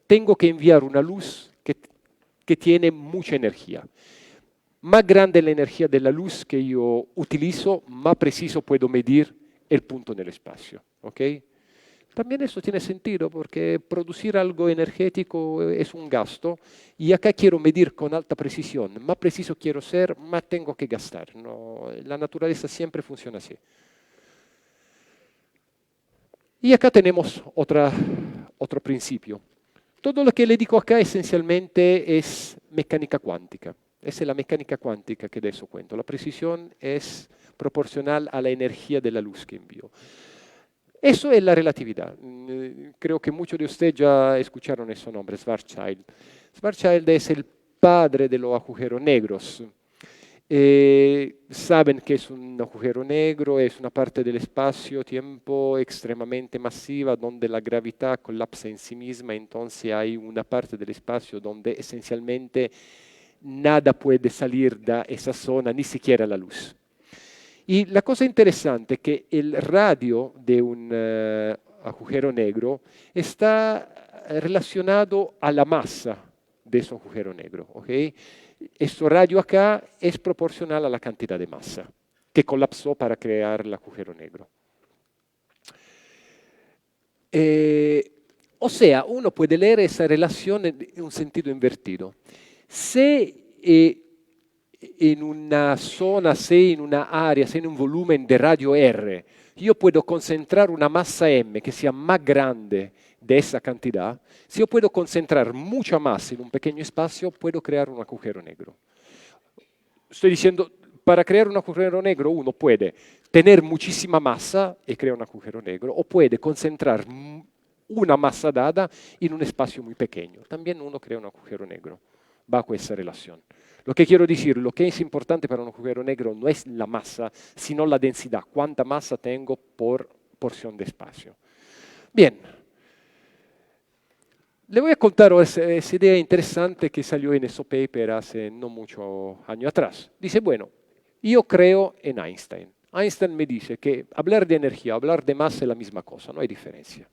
tengo que enviar una luz que tiene mucha energía. Más grande la energía de la luz que yo utilizo, más preciso puedo medir el punto en el espacio. ¿Okay? También eso tiene sentido porque producir algo energético es un gasto y acá quiero medir con alta precisión. Más preciso quiero ser, más tengo que gastar. No, la naturaleza siempre funciona así. Y acá tenemos otro principio. Todo lo que le digo acá esencialmente es mecánica cuántica. Esa es la mecánica cuántica que de eso cuento. La precisión es proporcional a la energía de la luz que envío. Eso es la relatividad. Creo que muchos de ustedes ya escucharon ese nombre, Schwarzschild. Schwarzschild es el padre de los agujeros negros. Saben que es un agujero negro, es una parte del espacio-tiempo extremadamente masiva donde la gravedad colapsa en sí misma, entonces hay una parte del espacio donde esencialmente nada puede salir de esa zona, ni siquiera la luz. Y la cosa interesante es que el radio de un agujero negro está relacionado a la masa de ese agujero negro. ¿Okay? Este radio acá es proporcional a la cantidad de masa que colapsó para crear el agujero negro. O sea, uno puede leer esa relación en un sentido invertido. Si en una zona, si en una área, si en un volumen de radio R, yo puedo concentrar una masa M que sea más grande de esa cantidad, si yo puedo concentrar mucha masa en un pequeño espacio, puedo crear un agujero negro. Estoy diciendo, para crear un agujero negro uno puede tener muchísima masa y crear un agujero negro, o puede concentrar una masa dada en un espacio muy pequeño. También uno crea un agujero negro bajo esa relación. Lo que quiero decir, lo que es importante para un agujero negro no es la masa, sino la densidad. Cuánta masa tengo por porción de espacio. Bien. Le voy a contar esa idea interesante que salió en ese paper hace no mucho años atrás. Dice, bueno, yo creo en Einstein. Einstein me dice que hablar de energía, hablar de masa es la misma cosa, no hay diferencia.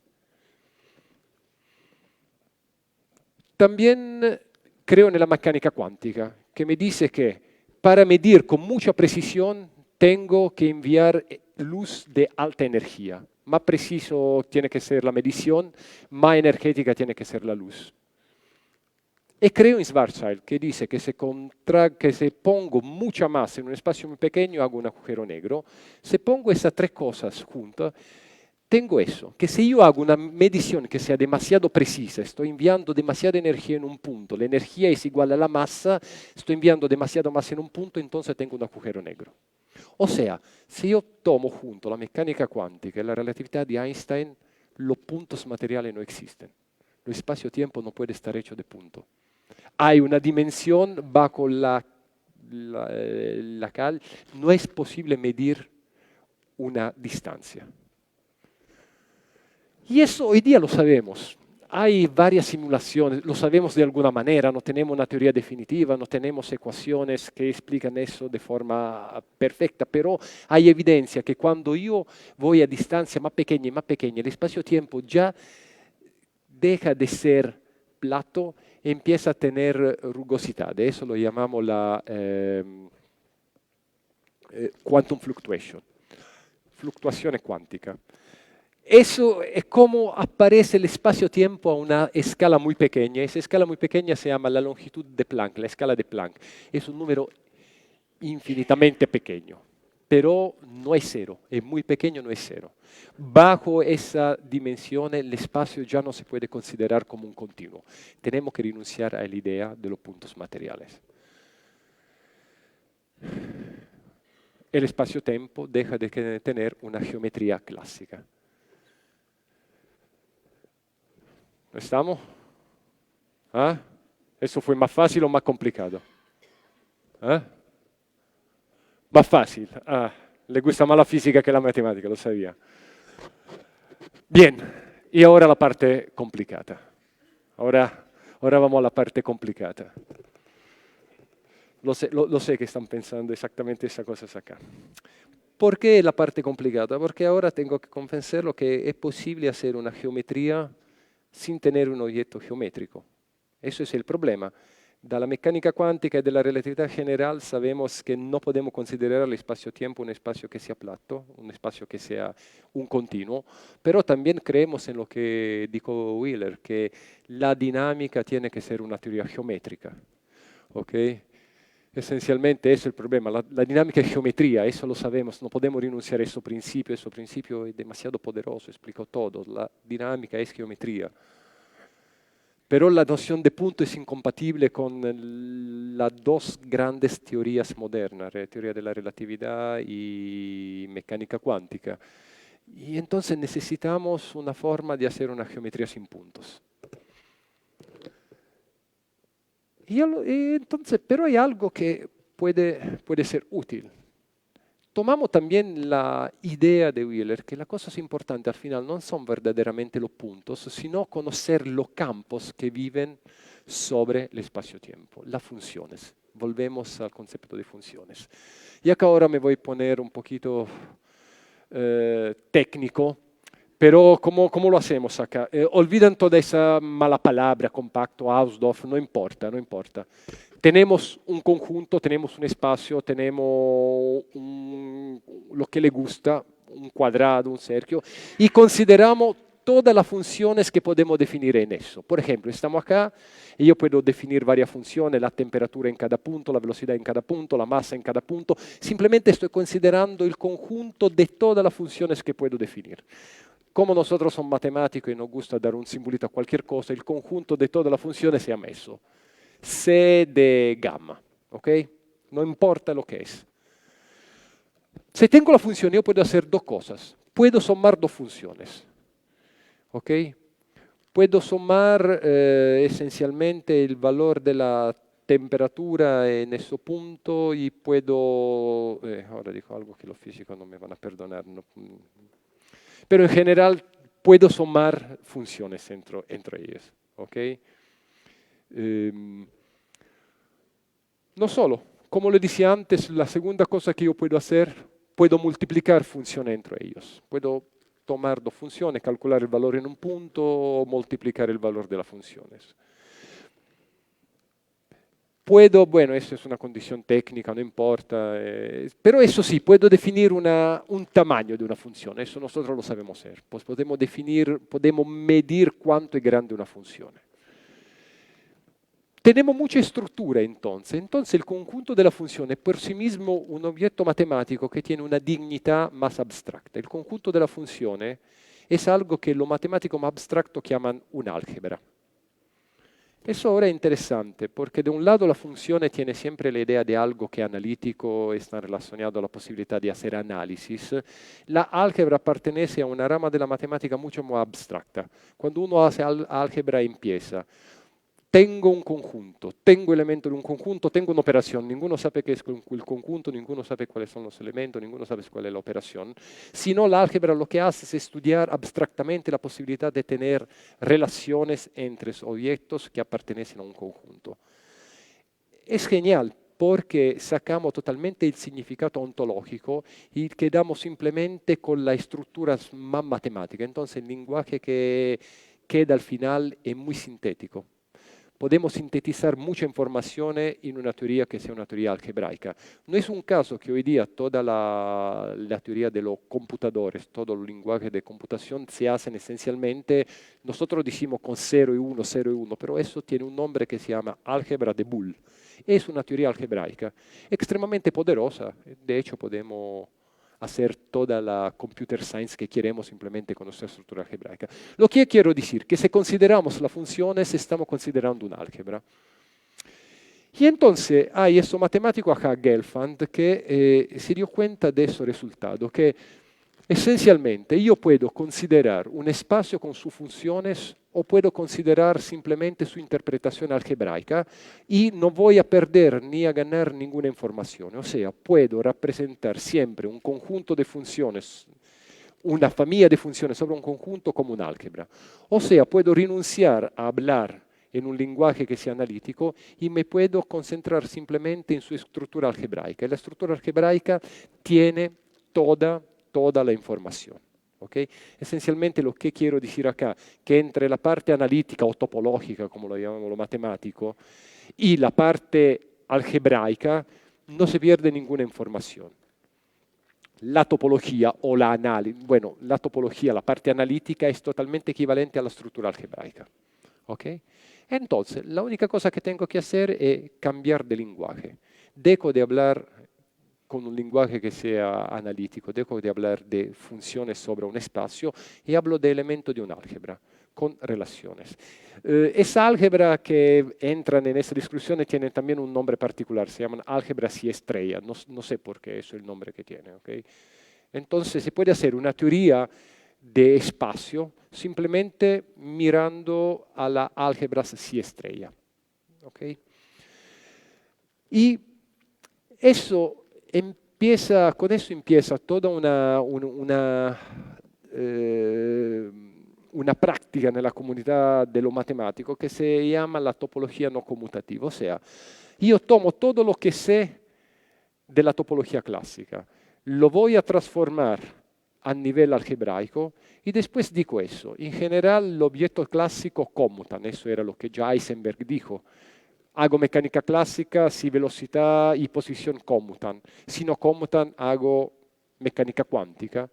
También creo en la mecánica cuántica, que me dice que para medir con mucha precisión tengo que enviar luz de alta energía. Más preciso tiene que ser la medición, más energética tiene que ser la luz. Y creo en Schwarzschild, que dice que si pongo mucha masa en un espacio muy pequeño, hago un agujero negro. Si pongo esas tres cosas juntas, tengo eso, que si yo hago una medición que sea demasiado precisa, estoy enviando demasiada energía en un punto, la energía es igual a la masa, estoy enviando demasiada masa en un punto, entonces tengo un agujero negro. O sea, si yo tomo junto la mecánica cuántica y la relatividad de Einstein, los puntos materiales no existen. El espacio-tiempo no puede estar hecho de punto. Hay una dimensión bajo la cual no es posible medir una distancia. Y eso hoy día lo sabemos. Hay varias simulaciones, lo sabemos de alguna manera, no tenemos una teoría definitiva, no tenemos ecuaciones que explican eso de forma perfecta, pero hay evidencia que cuando yo voy a distancia más pequeña y más pequeña, el espacio-tiempo ya deja de ser plato y empieza a tener rugosidad. Eso lo llamamos la quantum fluctuation, fluctuación cuántica. Eso es como aparece el espacio-tiempo a una escala muy pequeña. Esa escala muy pequeña se llama la longitud de Planck, la escala de Planck. Es un número infinitamente pequeño, pero no es cero. Es muy pequeño, no es cero. Bajo esa dimensión, el espacio ya no se puede considerar como un continuo. Tenemos que renunciar a la idea de los puntos materiales. El espacio-tiempo deja de tener una geometría clásica. ¿No estamos? ¿Ah? ¿Eso fue más fácil o más complicado? ¿Ah? Más fácil. Ah, le gusta más la física que la matemática, lo sabía. Bien, y ahora la parte complicada. Ahora vamos a la parte complicada. Lo sé que están pensando exactamente esas cosas acá. ¿Por qué la parte complicada? Porque ahora tengo que convencerlo que es posible hacer una geometría sin tener un objeto geométrico. Eso es el problema. De la mecánica cuántica y de la relatividad general sabemos que no podemos considerar el espacio-tiempo un espacio que sea plato, un espacio que sea un continuo, pero también creemos en lo que dijo Wheeler, que la dinámica tiene que ser una teoría geométrica. ¿Okay? Esencialmente eso es el problema. La dinámica es geometría, eso lo sabemos, no podemos renunciar a ese principio es demasiado poderoso, explicó todo. La dinámica es geometría. Pero la noción de punto es incompatible con las dos grandes teorías modernas, teoría de la relatividad y mecánica cuántica. Y entonces necesitamos una forma de hacer una geometría sin puntos. Pero hay algo que puede ser útil. Tomamos también la idea de Wheeler, que las cosas importantes al final no son verdaderamente los puntos, sino conocer los campos que viven sobre el espacio-tiempo, las funciones. Volvemos al concepto de funciones. Y acá ahora me voy a poner un poquito técnico, pero ¿cómo lo hacemos acá? Olvidan toda esa mala palabra, compacto, Hausdorff, no importa, no importa. Tenemos un conjunto, tenemos un espacio, tenemos lo que le gusta, un cuadrado, un cerchio, y consideramos todas las funciones que podemos definir en eso. Por ejemplo, estamos acá y yo puedo definir varias funciones, la temperatura en cada punto, la velocidad en cada punto, la masa en cada punto. Simplemente estoy considerando el conjunto de todas las funciones que puedo definir. Como nosotros somos matemáticos y nos gusta dar un simbolito a cualquier cosa, el conjunto de todas las funciones se llama eso. C de gamma, ¿ok? No importa lo que es. Si tengo la función, yo puedo hacer dos cosas. Puedo sumar dos funciones. ¿Ok? Puedo sumar esencialmente el valor de la temperatura en ese punto y puedo... ahora digo algo que los físicos no me van a perdonar. No, pero en general puedo sumar funciones entre ellas. ¿Ok? No solo, como le decía antes, la segunda cosa que yo puedo hacer, puedo multiplicar funciones entre ellos. Puedo tomar dos funciones, calcular el valor en un punto o multiplicar el valor de las funciones. Puedo, bueno, eso es una condición técnica, no importa, pero eso sí, puedo definir un tamaño de una función, eso nosotros lo sabemos hacer. Pues podemos medir cuánto es grande una función. Tenemos mucha estructura entonces el conjunto de la función es por sí mismo un objeto matemático que tiene una dignidad más abstracta. El conjunto de la función es algo que los matemáticos más abstractos llaman un álgebra. Eso ahora es interesante porque de un lado la función tiene siempre la idea de algo que es analítico, está relacionado a la posibilidad de hacer análisis. La álgebra pertenece a una rama de la matemática mucho más abstracta. Cuando uno hace álgebra empieza. Tengo un conjunto, tengo elemento de un conjunto, tengo una operación. Ninguno sabe qué es el conjunto, ninguno sabe cuáles son los elementos, ninguno sabe cuál es la operación. Sino la álgebra lo que hace es estudiar abstractamente la posibilidad de tener relaciones entre objetos que pertenecen a un conjunto. Es genial porque sacamos totalmente el significado ontológico y quedamos simplemente con las estructuras más matemáticas. Entonces el lenguaje que queda al final es muy sintético. Podemos sintetizar mucha información en una teoría que sea una teoría algebraica. No es un caso que hoy día toda la teoría de los computadores, todo el lenguaje de computación se hacen esencialmente, nosotros decimos con 0 y 1, 0 y 1, pero eso tiene un nombre que se llama álgebra de Boole. Es una teoría algebraica extremadamente poderosa. De hecho, podemos hacer toda la computer science que queremos simplemente con nuestra estructura algebraica. Lo que quiero decir, que si consideramos las funciones, estamos considerando un álgebra. Y entonces hay ese matemático acá, Gelfand, que se dio cuenta de ese resultado, que esencialmente yo puedo considerar un espacio con sus funciones o puedo considerar simplemente su interpretación algebraica y no voy a perder ni a ganar ninguna información. O sea, puedo representar siempre un conjunto de funciones, una familia de funciones sobre un conjunto como un álgebra. O sea, puedo renunciar a hablar en un lenguaje que sea analítico y me puedo concentrar simplemente en su estructura algebraica. Y la estructura algebraica tiene toda la información. ¿Okay? Esencialmente lo que quiero decir acá, que entre la parte analítica o topológica, como lo llamamos lo matemático, y la parte algebraica, no se pierde ninguna información. La topología o la análisis, bueno, la topología, la parte analítica es totalmente equivalente a la estructura algebraica. ¿Okay? Entonces, la única cosa que tengo que hacer es cambiar de lenguaje. Dejo de hablar con un lenguaje que sea analítico, dejo de hablar de funciones sobre un espacio y hablo de elementos de un álgebra con relaciones. Esa álgebra que entran en esa discusión tiene también un nombre particular, se llaman álgebras y estrellas, no sé por qué es el nombre que tiene. ¿Okay? Entonces se puede hacer una teoría de espacio simplemente mirando a las álgebras y estrella. ¿Okay? Y eso con eso empieza toda una práctica en la comunidad de lo matemático que se llama la topología no conmutativa. O sea, yo tomo todo lo que sé de la topología clásica, lo voy a transformar a nivel algebraico y después digo eso. En general, los objetos clásicos conmutan, eso era lo que ya Heisenberg dijo. Hago mecánica clásica si velocidad y posición conmutan. Si no conmutan, hago mecánica cuántica.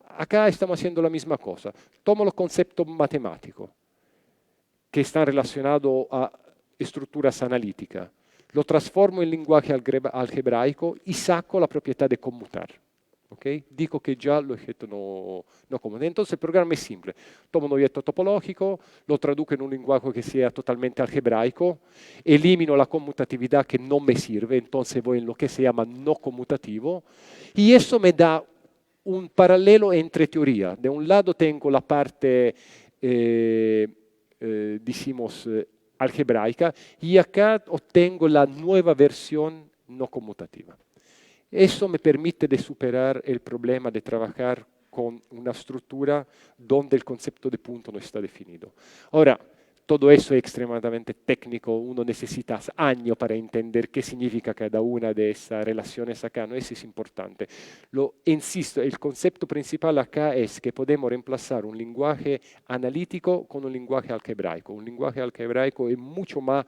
Acá estamos haciendo la misma cosa. Tomo los conceptos matemáticos que están relacionados a estructuras analíticas, lo transformo en lenguaje algebraico y saco la propiedad de conmutar. ¿Okay? Dico que ya el objeto no común. Entonces el programa es simple. Tomo un objeto topológico, lo traduzco en un lenguaje que sea totalmente algebraico, elimino la conmutatividad que no me sirve, entonces voy en lo que se llama no conmutativo, y eso me da un paralelo entre teoría. De un lado tengo la parte, decimos, algebraica, y acá obtengo la nueva versión no conmutativa. Eso me permite de superar el problema de trabajar con una estructura donde el concepto de punto no está definido. Ahora, todo eso es extremadamente técnico, uno necesita años para entender qué significa cada una de esas relaciones acá, no, eso es importante. Insisto, el concepto principal acá es que podemos reemplazar un lenguaje analítico con un lenguaje algebraico. Un lenguaje algebraico es mucho más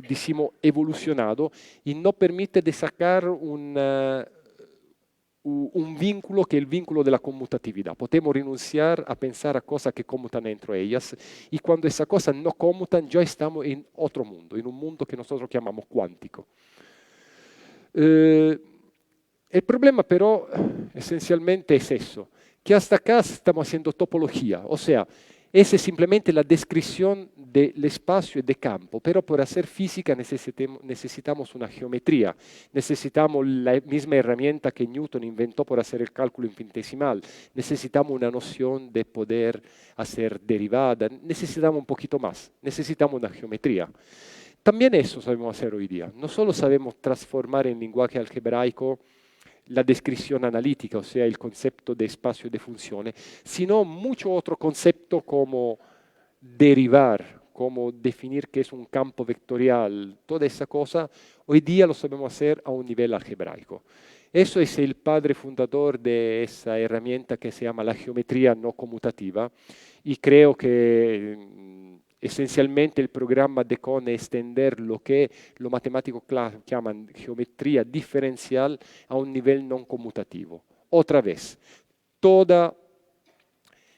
decimos, evolucionado y no permite de sacar un vínculo que es el vínculo de la conmutatividad. Podemos renunciar a pensar a cosas que conmutan entre ellas y cuando esas cosas no conmutan ya estamos en otro mundo, en un mundo que nosotros llamamos cuántico. El problema pero esencialmente es eso, que hasta acá estamos haciendo topología, o sea, esa es simplemente la descripción del espacio y de campo, pero para hacer física necesitamos una geometría, necesitamos la misma herramienta que Newton inventó para hacer el cálculo infinitesimal, necesitamos una noción de poder hacer derivada, necesitamos un poquito más, necesitamos una geometría. También eso sabemos hacer hoy día, no solo sabemos transformar en lenguaje algebraico la descripción analítica, o sea, el concepto de espacio de funciones, sino mucho otro concepto como derivar, como definir qué es un campo vectorial, toda esa cosa, hoy día lo sabemos hacer a un nivel algebraico. Eso es el padre fundador de esa herramienta que se llama la geometría no conmutativa y creo que esencialmente el programa de Kohn es extender lo que los matemáticos llaman geometría diferencial a un nivel no conmutativo. Otra vez, toda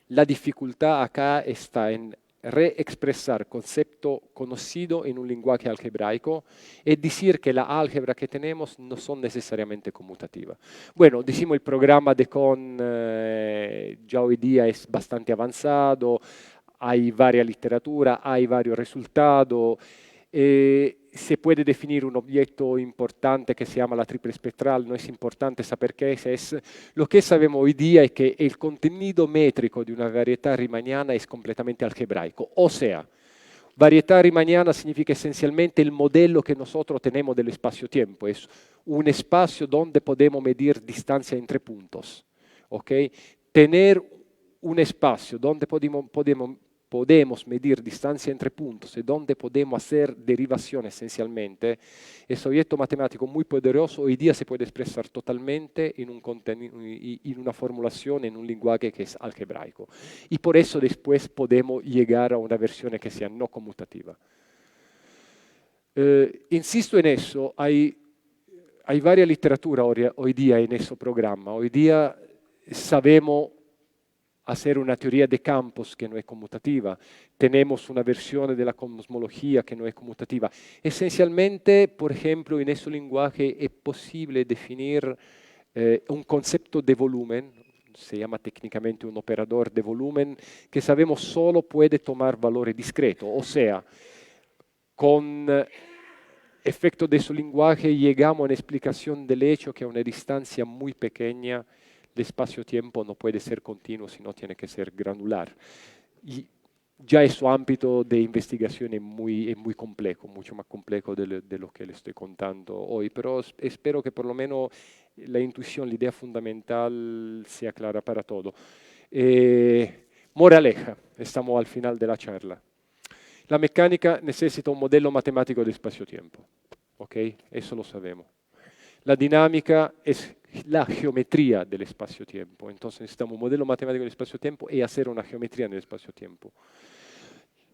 la dificultad acá está en reexpresar concepto conocido en un lenguaje algebraico y decir que la álgebra que tenemos no son necesariamente conmutativas. Bueno, decimos el programa de Kohn ya hoy día es bastante avanzado, hay varias literatura, hay varios resultados, se puede definir un objeto importante que se llama la triple espectral, no es importante saber qué es. Lo que sabemos hoy día es que el contenido métrico de una variedad riemanniana es completamente algebraico. O sea, variedad riemanniana significa esencialmente el modelo que nosotros tenemos del espacio-tiempo. Es un espacio donde podemos medir distancia entre puntos. ¿Okay? Tener un espacio donde podemos medir distancia entre puntos y donde podemos hacer derivación esencialmente, es un objeto matemático muy poderoso, hoy día se puede expresar totalmente en una formulación, en un lenguaje que es algebraico. Y por eso después podemos llegar a una versión que sea no conmutativa. Insisto en eso, hay varias literatura hoy día en ese programa. Hoy día sabemos hacer una teoría de campos que no es conmutativa. Tenemos una versión de la cosmología que no es conmutativa. Esencialmente, por ejemplo, en ese lenguaje es posible definir un concepto de volumen, se llama técnicamente un operador de volumen, que sabemos solo puede tomar valores discretos. O sea, con efecto de ese lenguaje llegamos a una explicación del hecho que a una distancia muy pequeña el espacio-tiempo no puede ser continuo, sino tiene que ser granular. Y ya su ámbito de investigación es muy complejo, mucho más complejo de lo que le estoy contando hoy, pero espero que por lo menos la intuición, la idea fundamental sea clara para todo. Moraleja, estamos al final de la charla. La mecánica necesita un modelo matemático de espacio-tiempo, ¿ok? Eso lo sabemos. La dinámica es la geometría del espacio-tiempo. Entonces necesitamos un modelo matemático del espacio-tiempo y hacer una geometría en el espacio-tiempo.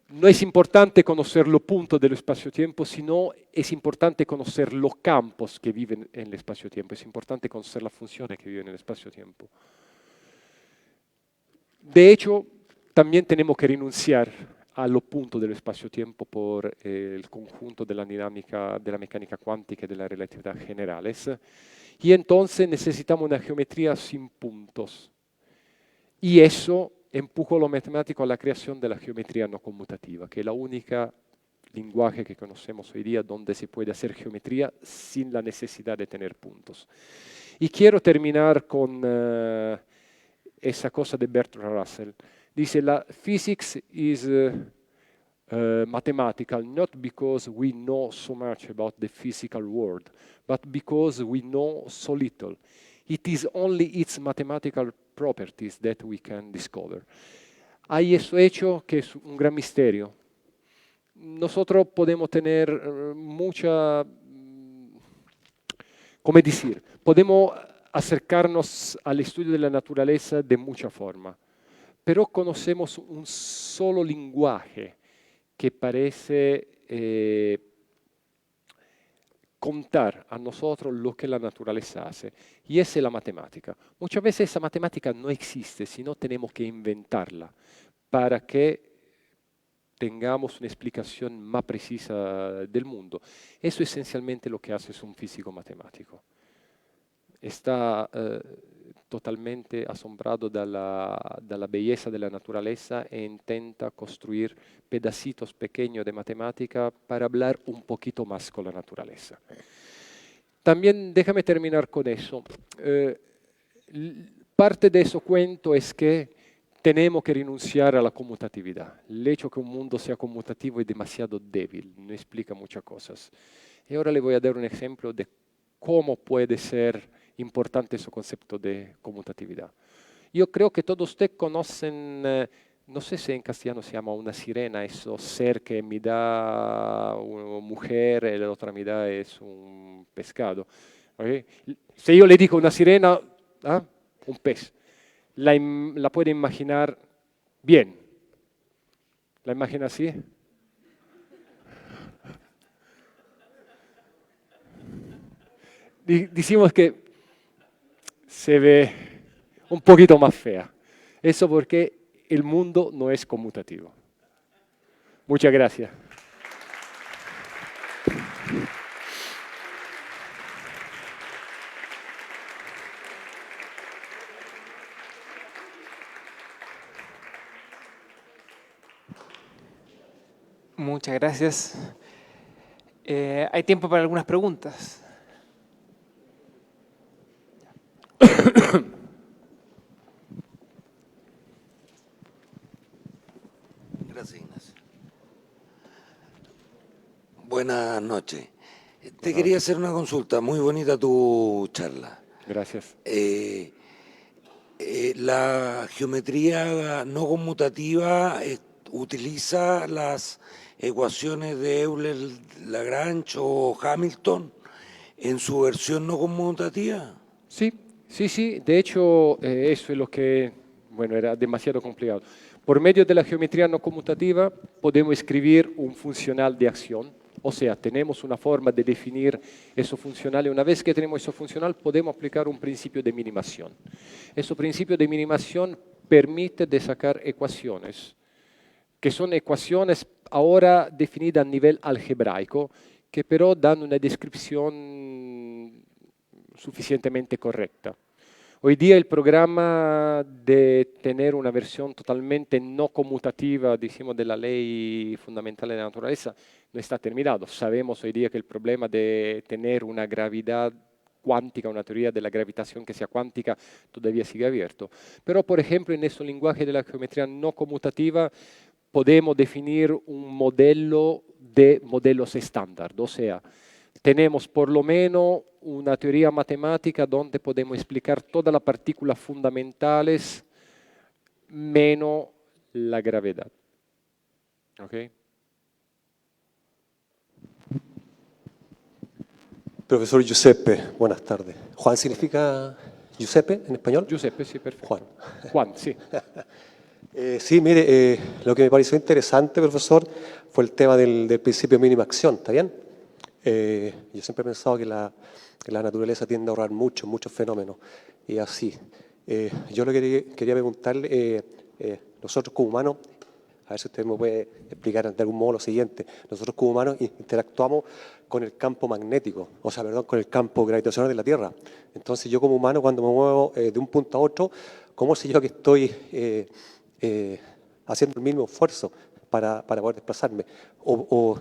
No es importante conocer los puntos del espacio-tiempo, sino es importante conocer los campos que viven en el espacio-tiempo. Es importante conocer las funciones que viven en el espacio-tiempo. De hecho, también tenemos que renunciar a los puntos del espacio-tiempo por el conjunto de la dinámica de la mecánica cuántica y de la relatividad generales. Y entonces necesitamos una geometría sin puntos. Y eso empujó lo matemático a la creación de la geometría no conmutativa, que es la única lenguaje que conocemos hoy día donde se puede hacer geometría sin la necesidad de tener puntos. Y quiero terminar con esa cosa de Bertrand Russell. Dice, la physics is mathematical not because we know so much about the physical world, but because we know so little. It is only its mathematical properties that we can discover. Hay eso hecho que es un gran misterio. Nosotros podemos tener mucha, ¿cómo decir? Podemos acercarnos al estudio de la naturaleza de mucha forma, pero conocemos un solo lenguaje que parece contar a nosotros lo que la naturaleza hace, y esa es la matemática. Muchas veces esa matemática no existe, sino tenemos que inventarla para que tengamos una explicación más precisa del mundo. Eso es esencialmente lo que hace un físico matemático. Está totalmente asombrado de la belleza de la naturaleza e intenta construir pedacitos pequeños de matemática para hablar un poquito más con la naturaleza. También déjame terminar con eso. Parte de eso cuento es que tenemos que renunciar a la conmutatividad. El hecho que un mundo sea conmutativo es demasiado débil, no explica muchas cosas. Y ahora le voy a dar un ejemplo de cómo puede ser importante ese concepto de conmutatividad. Yo creo que todos ustedes conocen, no sé si en castellano se llama una sirena, eso ser que me da una mujer y la otra me da es un pescado. ¿Okay? Si yo le digo una sirena, ¿ah? Un pez. La puede imaginar bien. ¿La imagina así? Decimos que se ve un poquito más fea. Eso porque el mundo no es conmutativo. Muchas gracias. Muchas gracias. Hay tiempo para algunas preguntas. Gracias, Ignacio. Buenas noches. Te quería hacer una consulta. Muy bonita tu charla. Gracias. La geometría no conmutativa utiliza las ecuaciones de Euler-Lagrange o Hamilton en su versión no conmutativa. Sí, sí, sí. De hecho, eso es lo que, bueno, era demasiado complicado. Por medio de la geometría no conmutativa podemos escribir un funcional de acción. O sea, tenemos una forma de definir eso funcional y una vez que tenemos eso funcional podemos aplicar un principio de minimación. Ese principio de minimación permite de sacar ecuaciones, que son ecuaciones ahora definidas a nivel algebraico, que pero dan una descripción suficientemente correcta. Hoy día el programa de tener una versión totalmente no conmutativa, decimos, de la ley fundamental de la naturaleza, no está terminado. Sabemos hoy día que el problema de tener una gravedad cuántica, una teoría de la gravitación que sea cuántica, todavía sigue abierto. Pero, por ejemplo, en ese lenguaje de la geometría no conmutativa, podemos definir un modelo de modelos estándar. O sea, tenemos por lo menos una teoría matemática donde podemos explicar todas las partículas fundamentales menos la gravedad. ¿Okay? Profesor Giuseppe, buenas tardes. ¿Juan significa Giuseppe en español? Giuseppe, sí, perfecto. Juan. Juan, sí. Sí, mire, lo que me pareció interesante, profesor, fue el tema del principio de mínima acción, ¿está bien? Yo siempre he pensado que la naturaleza tiende a ahorrar muchos fenómenos, y así. Yo le quería preguntarle, nosotros como humanos A ver si usted me puede explicar de algún modo lo siguiente. Nosotros como humanos interactuamos con el campo magnético, o sea, perdón, con el campo gravitacional de la Tierra. Entonces yo como humano cuando me muevo de un punto a otro, ¿cómo sé yo que estoy haciendo el mismo esfuerzo para poder desplazarme? O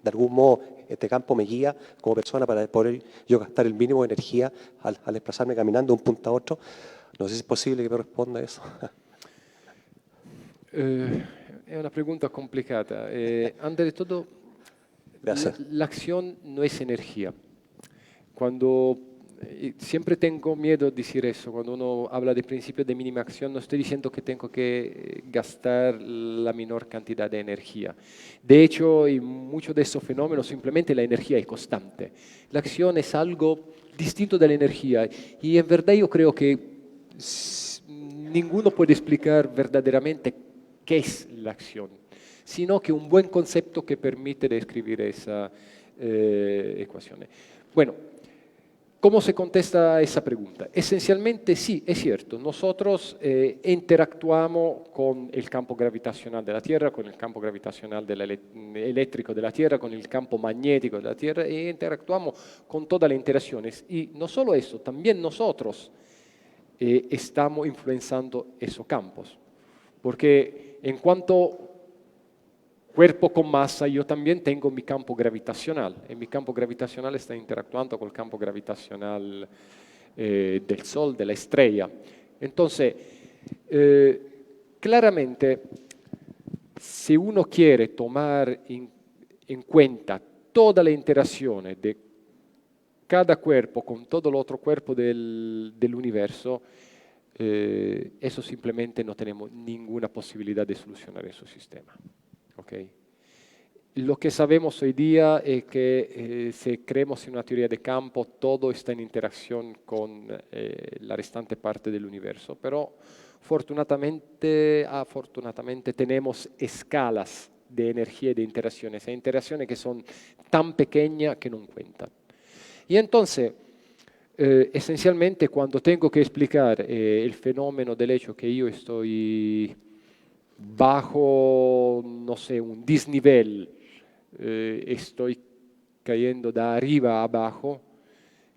de algún modo este campo me guía como persona para poder yo gastar el mínimo de energía al desplazarme caminando de un punto a otro. No sé si es posible que me responda eso. È una pregunta complicata. Antes de todo, Gracias. la acción no es energía. Cuando siempre tengo miedo de decir eso, cuando uno habla de principio de mínima acción, no estoy diciendo que tengo que gastar la menor cantidad de energía. De hecho, en muchos de estos fenómenos simplemente la energía es constante. La acción es algo distinto de la energía y en verdad yo creo que ninguno puede explicar verdaderamente qué es la acción, sino que un buen concepto que permite describir esa ecuación. Bueno, ¿cómo se contesta esa pregunta? Esencialmente sí, es cierto, nosotros interactuamos con el campo gravitacional de la Tierra, con el campo gravitacional eléctrico de la Tierra, con el campo magnético de la Tierra e interactuamos con todas las interacciones. Y no solo eso, también nosotros estamos influenciando esos campos, porque en cuanto cuerpo con masa, yo también tengo mi campo gravitacional, y mi campo gravitacional está interactuando con el campo gravitacional del Sol, de la estrella. Entonces, claramente, si uno quiere tomar en cuenta toda la interacción de cada cuerpo con todo el otro cuerpo del universo, eso simplemente no tenemos ninguna posibilidad de solucionar ese sistema. Okay. Lo que sabemos hoy día es que si creemos en una teoría de campo, todo está en interacción con la restante parte del universo, pero afortunadamente tenemos escalas de energía y de interacciones, hay interacciones que son tan pequeñas que no cuentan. Y entonces, esencialmente, cuando tengo que explicar el fenómeno del hecho que yo estoy bajo, no sé, un desnivel, estoy cayendo de arriba a abajo,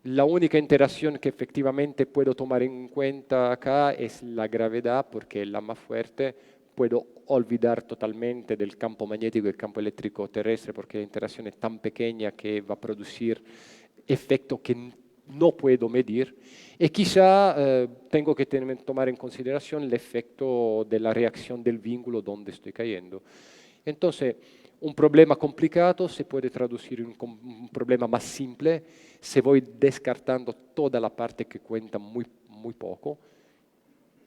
la única interacción que efectivamente puedo tomar en cuenta acá es la gravedad, porque es la más fuerte. Puedo olvidar totalmente del campo magnético y el campo eléctrico terrestre, porque la interacción es tan pequeña que va a producir efectos que no puedo medir, y quizá tengo que tomar en consideración el efecto de la reacción del vínculo donde estoy cayendo. Entonces, un problema complicado se puede traducir en un problema más simple si voy descartando toda la parte que cuenta muy poco.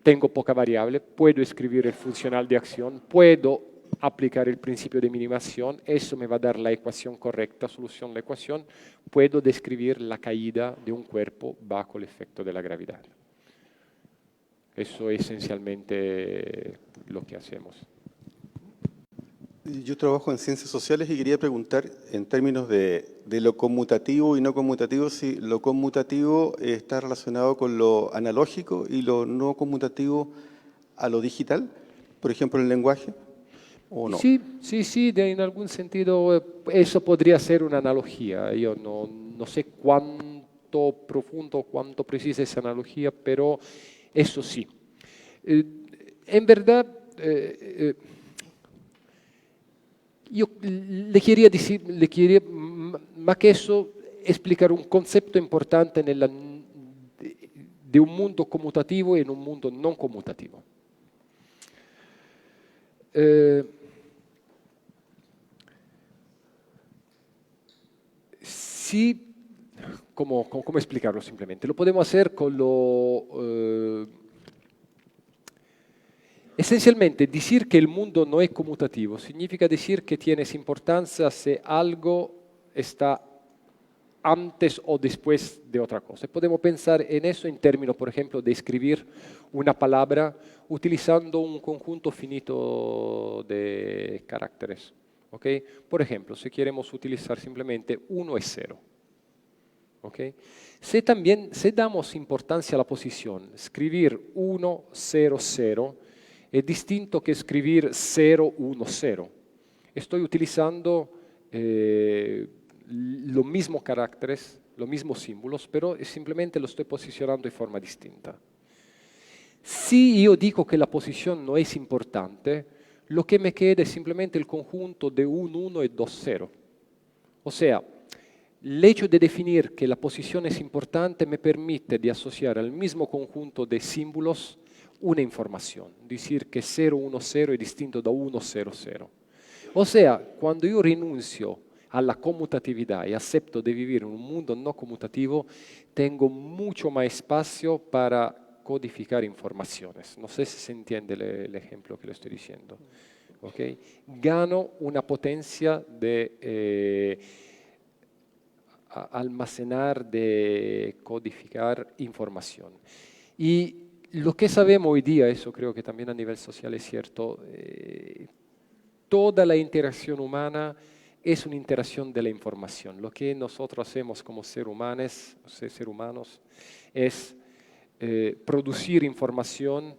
Tengo poca variable, puedo escribir el funcional de acción, puedo aplicar el principio de minimación, eso me va a dar la ecuación correcta, solución de la ecuación, puedo describir la caída de un cuerpo bajo el efecto de la gravedad. Eso es esencialmente lo que hacemos. Yo trabajo en ciencias sociales y quería preguntar en términos de lo conmutativo y no conmutativo, si lo conmutativo está relacionado con lo analógico y lo no conmutativo a lo digital, por ejemplo, el lenguaje. ¿O no? Sí, en algún sentido eso podría ser una analogía. Yo no sé cuánto profundo, cuánto precisa esa analogía, pero eso sí. En verdad, yo le quería decir, más que eso, explicar un concepto importante de un mundo conmutativo y en un mundo no conmutativo. Sí, ¿cómo explicarlo simplemente? Lo podemos hacer con lo... esencialmente, decir que el mundo no es conmutativo significa decir que tiene importancia si algo está antes o después de otra cosa. Podemos pensar en eso en términos, por ejemplo, de escribir una palabra utilizando un conjunto si caracteres. ¿Okay? Por ejemplo, si queremos utilizar simplemente 1 y 0. ¿Okay? Si damos importancia a la posición, escribir 1, 0, 0, es distinto que escribir 0, 1, 0. Estoy utilizando los mismos caracteres, los mismos símbolos, pero simplemente lo estoy posicionando de forma distinta. Si yo digo que la posición no es importante, lo que me queda es simplemente el conjunto de 1, 1 y 2, 0. O sea, el hecho de definir que la posición es importante me permite de asociar al mismo conjunto de símbolos una información. Decir que 0, 1, 0 es distinto da 1, 0, 0. O sea, cuando yo renuncio a la conmutatividad y acepto de vivir en un mundo no conmutativo, tengo mucho más espacio para codificar informaciones. No sé si se entiende el ejemplo que le estoy diciendo. ¿Okay? Gano una potencia de almacenar, de codificar información. Y lo que sabemos hoy día, eso creo que también a nivel social es cierto, toda la interacción humana es una interacción de la información. Lo que nosotros hacemos como seres humanos es producir información,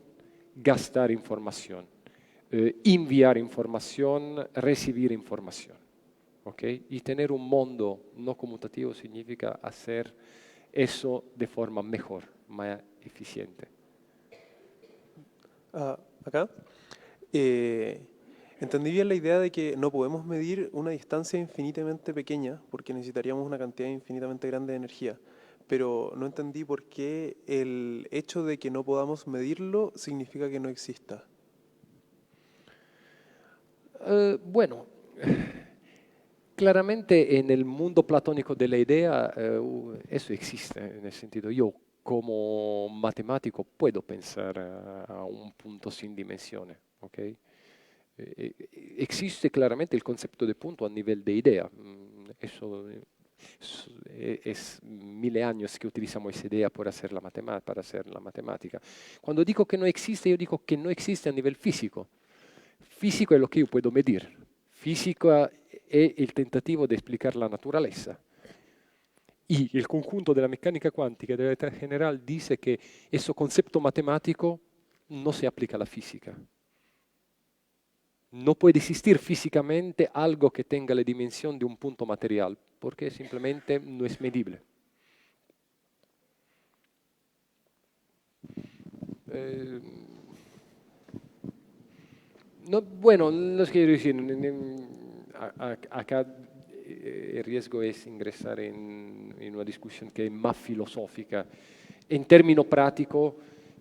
gastar información, enviar información, recibir información. ¿Okay? Y tener un mundo no conmutativo significa hacer eso de forma mejor, más eficiente. Acá. Entendí bien la idea de que no podemos medir una distancia infinitamente pequeña porque necesitaríamos una cantidad infinitamente grande de energía, pero no entendí por qué el hecho de que no podamos medirlo significa que no exista. Bueno, claramente en el mundo platónico de la idea eso existe, en el sentido yo como matemático puedo pensar a un punto sin dimensiones, ¿okay? Existe claramente el concepto de punto a nivel de idea. Eso es miles de años que utilizamos esa idea para hacer la matemática. Cuando digo que no existe, yo digo que no existe a nivel físico. Físico es lo que yo puedo medir. Físico es el tentativo de explicar la naturaleza. Y el conjunto de la mecánica cuántica y de la relatividad general dice que ese concepto matemático no se aplica a la física. No puede existir físicamente algo que tenga la dimensión de un punto material, porque simplemente no es medible. Bueno, no quiero decir, acá el riesgo es ingresar en una discusión que es más filosófica. En términos prácticos,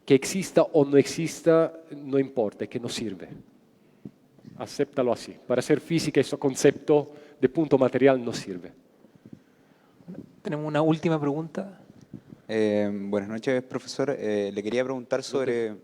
que exista o no exista, no importa, que no sirve. Acéptalo así. Para hacer física, ese concepto de punto material no sirve. Tenemos una última pregunta. Buenas noches, profesor. Le quería preguntar sobre,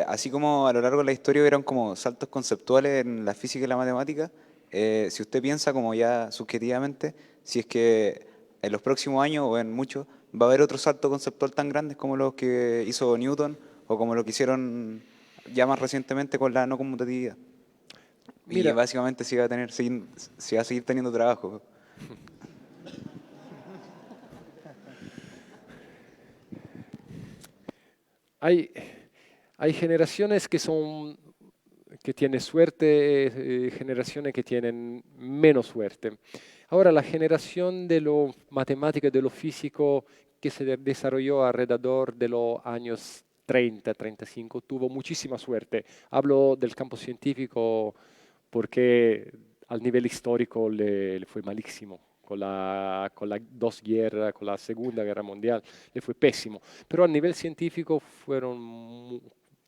así como a lo largo de la historia hubieron como saltos conceptuales en la física y la matemática, si usted piensa como ya subjetivamente, si es que en los próximos años o en muchos va a haber otro salto conceptual tan grandes como los que hizo Newton o como lo que hicieron ya más recientemente con la no conmutatividad. Mira, y básicamente si va a seguir teniendo trabajo. Hay generaciones que tienen suerte, generaciones que tienen menos suerte. Ahora, la generación de lo matemático y de lo físico que se desarrolló alrededor de los años 30, 35, tuvo muchísima suerte. Hablo del campo científico porque al nivel histórico le fue malísimo. Con las dos guerras, con la Segunda Guerra Mundial, le fue pésimo. Pero a nivel científico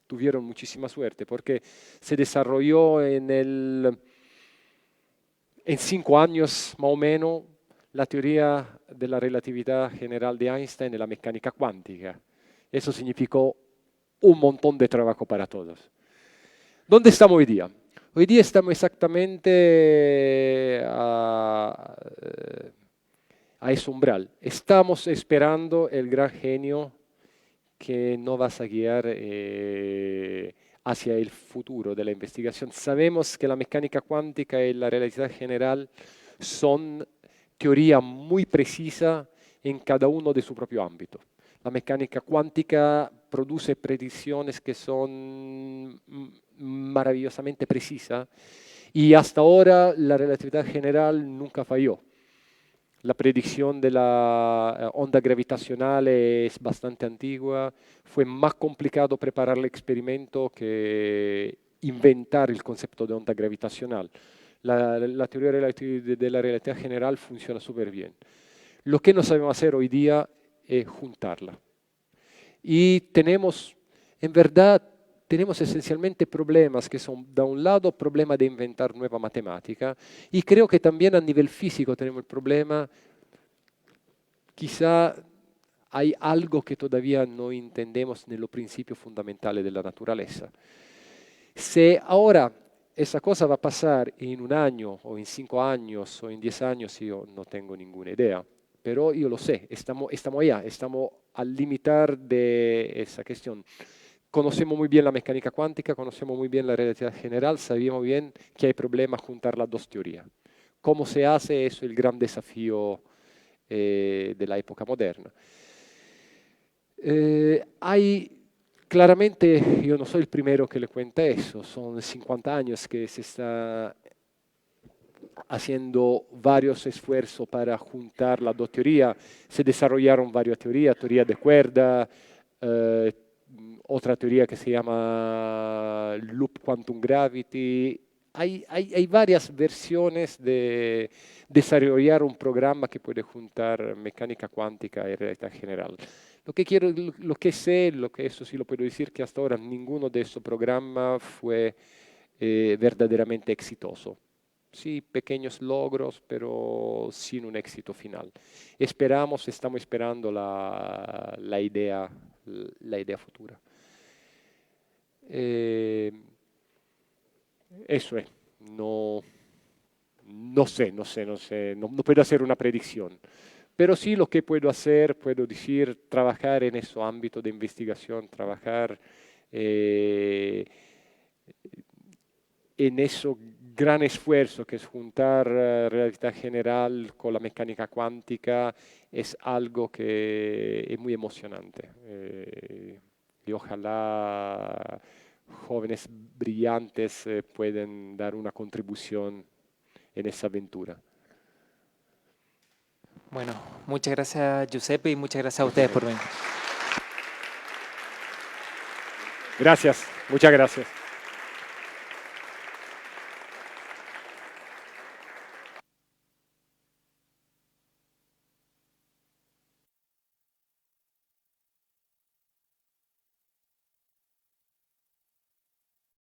tuvieron muchísima suerte porque se desarrolló en 5 años más o menos la teoría de la relatividad general de Einstein y la mecánica cuántica. Eso significó un montón de trabajo para todos. ¿Dónde estamos hoy día? Hoy día estamos exactamente a ese umbral. Estamos esperando el gran genio que nos va a guiar hacia el futuro de la investigación. Sabemos que la mecánica cuántica y la relatividad general son teorías muy precisas en cada uno de su propio ámbito. La mecánica cuántica produce predicciones que son maravillosamente precisas y hasta ahora la relatividad general nunca falló. La predicción de la onda gravitacional es bastante antigua. Fue más complicado preparar el experimento que inventar el concepto de onda gravitacional. La teoría de la relatividad general funciona súper bien. Lo que no sabemos hacer hoy día es juntarla. Y tenemos, en verdad, tenemos esencialmente problemas que son, da un lado, problema de inventar nueva matemática, y creo que también a nivel físico tenemos el problema, quizá hay algo que todavía no entendemos en los principios fundamentales de la naturaleza. Si ahora esa cosa va a pasar en un año, o en 5 años, o en 10 años, yo no tengo ninguna idea. Pero yo lo sé, estamos allá, estamos al limitar de esa cuestión. Conocemos muy bien la mecánica cuántica, conocemos muy bien la relatividad general, sabemos bien que hay problemas juntar las dos teorías. ¿Cómo se hace? Eso es el gran desafío de la época moderna. Claramente, yo no soy el primero que le cuenta eso, son 50 años que se está haciendo varios esfuerzos para juntar las dos teorías. Se desarrollaron varias teorías, teoría de cuerda, otra teoría que se llama Loop Quantum Gravity. Hay varias versiones de desarrollar un programa que puede juntar mecánica cuántica y relatividad general. Lo que sé, eso sí lo puedo decir, que hasta ahora ninguno de esos programas fue verdaderamente exitoso. Sí, pequeños logros, pero sin un éxito final. Estamos esperando la idea futura. Eso es. No sé, no puedo hacer una predicción. Pero sí lo que puedo hacer, puedo decir, trabajar en ese ámbito de investigación, trabajar en ese gran esfuerzo que es juntar relatividad general con la mecánica cuántica, es algo que es muy emocionante. Y ojalá jóvenes brillantes pueden dar una contribución en esa aventura. Bueno, muchas gracias Giuseppe y muchas gracias a ustedes por venir. Gracias, muchas gracias.